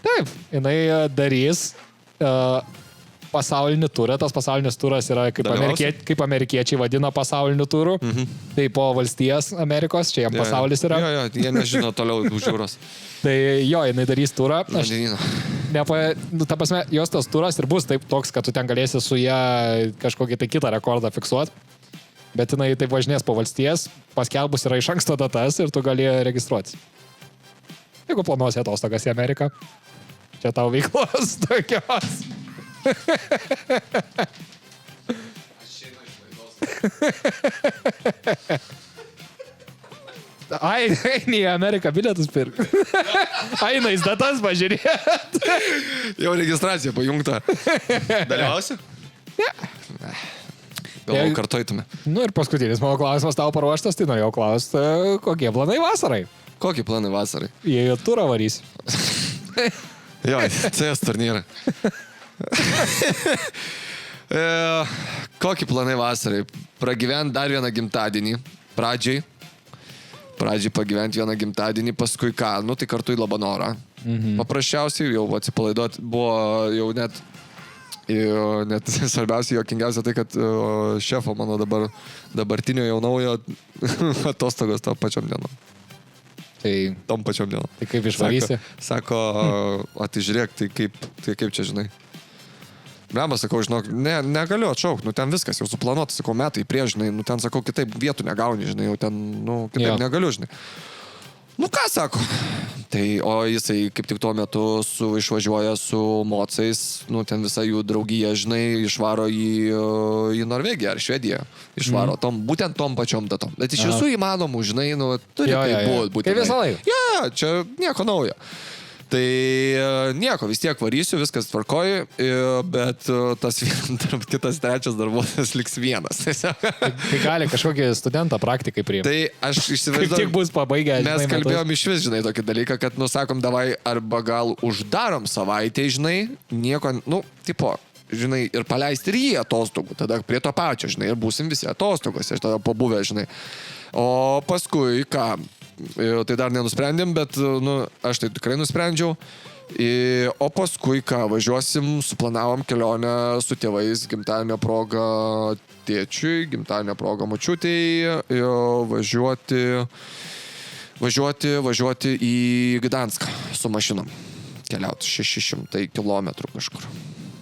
S4: Taip, jinai darys pasaulinį turą. Tas pasaulinis turas yra, kaip amerikiečiai vadina pasauliniu turu. Tai po valstijas Amerikos, čia jam pasaulis yra.
S3: Jo, jie nežino toliau už jūros.
S4: Tai jo, jinai darys turą.
S3: Vandenyno.
S4: Ta prasme, jos tas turas ir bus taip toks, kad tu ten galėsi su ją kažkokį tai kitą rekordą fiksuoti. Bet jinai taip važinės po valstijas, paskelbus yra iš anksto datas ir tu gali registruoti. Jeigu planuosi atostogas į Ameriką, čia tau veiklos tokios. Eini į Ameriką bilietus pirk. Eina į datas pažiūrėt.
S3: Jau registracija pajungta. Dalyvausi?
S4: Ne.
S3: Gal kartoitume.
S4: Nu ir paskutinis mano klausimas tau paruoštas, tai norėjau klausti, kokie planai vasarai?
S3: Kokį planą vasarai?
S4: Jei turą varys.
S3: Jo, CS turnyrą. Kokį planai vasarai? Pragyventi dar vieną gimtadienį. Pradžiai pagyventi vieną gimtadienį, paskui ką? Nu tai kartu į Labanorą. Paprasčiausiai jau atsipalaiduoti buvo jau net svarbiausia, jokingiausia tai, kad šefo mano dabartinio jau naujo atostogos tą pačiom dienom. Tom pačiom dienom.
S4: Tai kaip išvarysi?
S3: Sako, tai žiūrėk, tai kaip čia žinai. Blemba, sakau, žinok, negaliu atšaukti, nu ten viskas jau suplanuota, sakau, metai prieš, žinai, nu ten, sakau, kitaip vietų negauni, žinai, jau ten, nu, kitaip negaliu, žinai. Nu ką, sako, tai, o jisai kaip tik tuo metu išvažiuoja su mocais, nu ten visa jų draugija, žinai, išvaro į Norvegiją ar Švediją, išvaro būtent tom pačiom datom. Bet iš visų įmanomų, žinai, nu, turi taip būti.
S4: Kaip visą laiką.
S3: Ja, čia nieko naujo. Tai nieko, vis tiek varysiu, viskas tvarkoju, bet tas kitas trečias darbuotojas liks vienas.
S4: Tai gali kažkokį studentą praktikai priimti.
S3: Tai aš įsivaizduoju.
S4: Kaip tik bus pabaigę.
S3: Mes kalbėjom iš vis, žinai, tokį dalyką, kad, nu, sakom, davai arba gal uždarom savaitę, žinai, nieko, nu, tipo, žinai, ir paleisti ir jį atostogų, tada prie to pačio, žinai, ir būsim visi atostogos, aš tada pabuvę, žinai. O paskui, ką, tai dar nenusprendėm, bet, nu, aš tai tikrai nusprendžiau. O paskui, ką, važiuosim, suplanavom kelionę su tėvais, gimtadienio proga tėčiui, gimtadienio proga močiutei, važiuoti į Gdanską su mašinom. Keliauti 600 kilometrų kažkur.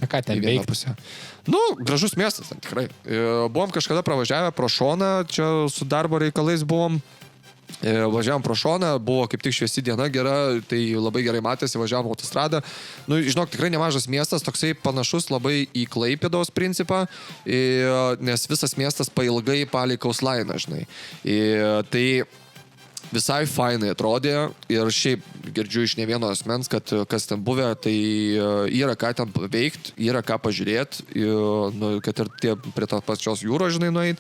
S4: Ką ten veikti?
S3: Nu, gražus miestas, ten tikrai. Buvom kažkada pravažiavę pro šoną, čia su darbo reikalais buvom. Važiavom pro šoną, buvo kaip tik šviesi diena gera, tai labai gerai matėsi, važiavom autostradą. Nu, žinok, tikrai nemažas miestas, toksai panašus labai į Klaipėdos principą, nes visas miestas pailgai palei Kauslainą, žinai. Tai visai fainai atrodė ir šiaip girdžiu iš ne vieno asmens, kad kas ten buvę, tai yra ką ten veikti, yra ką pažiūrėti, nu, kad ir prie tos pačios jūros, žinai, nueit.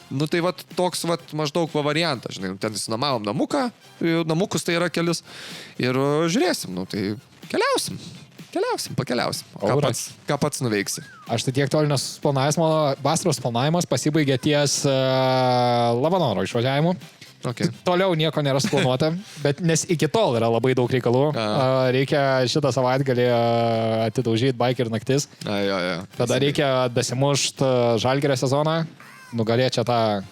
S3: Nu tai vat toks vat maždaug variantas, žinai, ten įsinamavom namukus tai yra kelis ir žiūrėsim, nu tai pakeliausim. Ką pats nuveiksi?
S4: Aš tai tiek tolinas planavimas, mano vasaros planavimas pasibaigė ties Labanoro išvažiavimu.
S3: Okay.
S4: Toliau nieko nėra suplanuota, bet nes iki tol yra labai daug reikalų. Reikia šitą savaitgalį atidaužyti biker naktis. Tada reikia dasimušt Žalgirio sezoną, nugalėti čia tą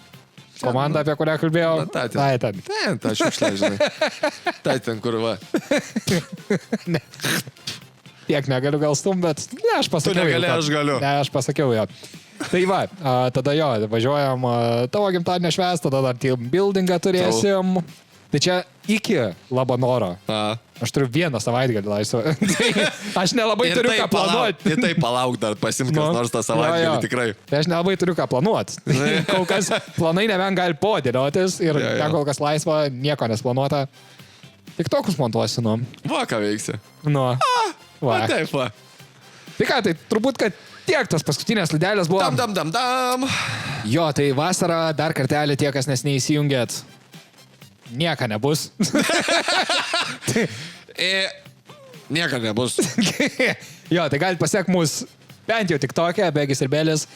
S4: komandą, apie kurią kalbėjau.
S3: Ta šiukšlė, žinai. Tai ten kur va.
S4: Tiek negaliu gal stum, bet ne, aš pasakiau.
S3: Tu negali, aš galiu.
S4: Ne, aš pasakiau jo. Tai va, tada jo, važiuojam tavo gimtadienio švęst, tada dar team buildingą turėsim. Tai čia iki Labanoro. Aš turiu vieną savaitgalį laisvą. Aš nelabai turiu ką planuoti.
S3: Tai palauk dar, pasimk kas nors tą savaitgalį tikrai.
S4: Tai aš nelabai turiu ką planuoti. Kol kas planai nebent gali podėliotis ir ten kol kas laisva, nieko nesplanuota. Tik tokus montuosiu, nu.
S3: Va, ką veiksi.
S4: Nu. Va.
S3: Taip, va.
S4: Tai ką, tai turbūt, kad tiek tos paskutinės laidelės buvo.
S3: Dam.
S4: Jo, tai vasarą dar kartelį tie, kas nes neįsijungėt. Nieka nebus.
S3: Nieka nebus.
S4: Jo, tai galite pasiekti mus bent jau TikTok'e, Begis ir Belis.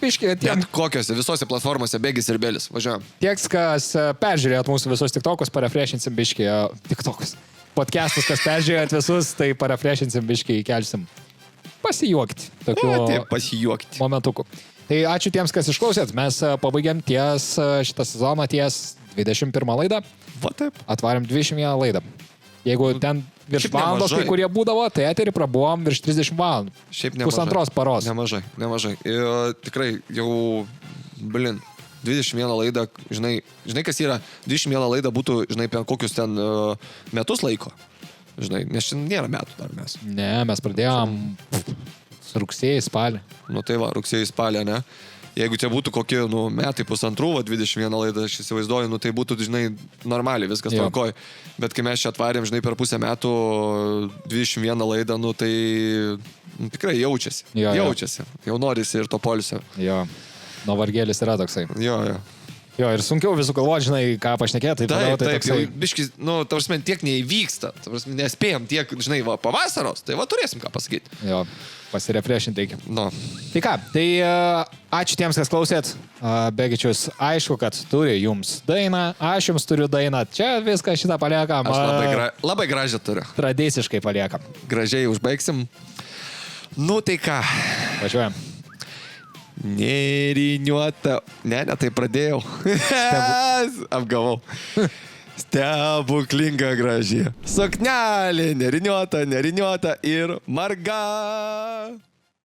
S4: Biški,
S3: net kokiose, visose platformose Begis ir Belis. Važiuojam.
S4: Tieks, kas peržiūrėjot mūsų visus TikTok'us, parefreshinsim biški TikTok'us. Podcastus, kas peržiūrėjot visus, tai parefreshinsim biški, įkelsim. pasijuokti. Tokiu
S3: Taip, pasijuokti.
S4: momentuku. Tai ačiū tiems, kas išklausėt. Mes pabaigiam ties šitą sezoną ties 21 laidą.
S3: Va taip.
S4: Atvarėm 21 laidą. Jeigu ten virš
S3: Šiaip
S4: valandos,
S3: nemažai.
S4: kai kurie būdavo, tai eterį prabuvom virš 30 valandų.
S3: Šiaip nemažai.
S4: Pusantros paros.
S3: Nemažai. Ir tikrai jau, 21 laidą, žinai, kas yra, 21 laidą būtų, žinai, per kokius ten metus laiko. Žinai, nes čia nėra metų dar mes.
S4: Ne, mes pradėjom rugsėjį, spalį.
S3: Nu tai va, rugsėjai spalį, ne? Jeigu čia būtų kokie, metai pusantrų, 21 laidą, aš įsivaizduoju, tai būtų, žinai, normaliai, viskas
S4: Jo.
S3: tvarkoj. Bet kai mes čia atvarėm, žinai, per pusę metų 21 laidą, tai tikrai jaučiasi.
S4: Jo.
S3: Jaučiasi. Jau norisi ir to poilsio.
S4: Jo, nuo vargėlis yra toksai.
S3: Jo.
S4: Jo, ir sunkiau visų galvoti, žinai, ką pašnekėti.
S3: Taip,
S4: toksai...
S3: jau biškis, ta prasme, tiek neįvyksta. Ta prasme, nespėjom tiek, žinai, va, pavasaros, tai va, turėsim ką pasakyti.
S4: Jo, pasirefrešinti reikia.
S3: Nu.
S4: Tai ką, tai ačiū tiems, kas klausėt. Begičius, aišku, kad turi jums dainą, aš jums turiu dainą. Čia viską šitą paliekam.
S3: Aš labai gražią turiu.
S4: Tradiciškai paliekam.
S3: Gražiai užbaigsim. Nu tai ką.
S4: Važiuojam.
S3: Neriniuota. Ne, tai pradėjau. Apgavau. Stebuklinga graži. Suknelė, neriniuota ir marga.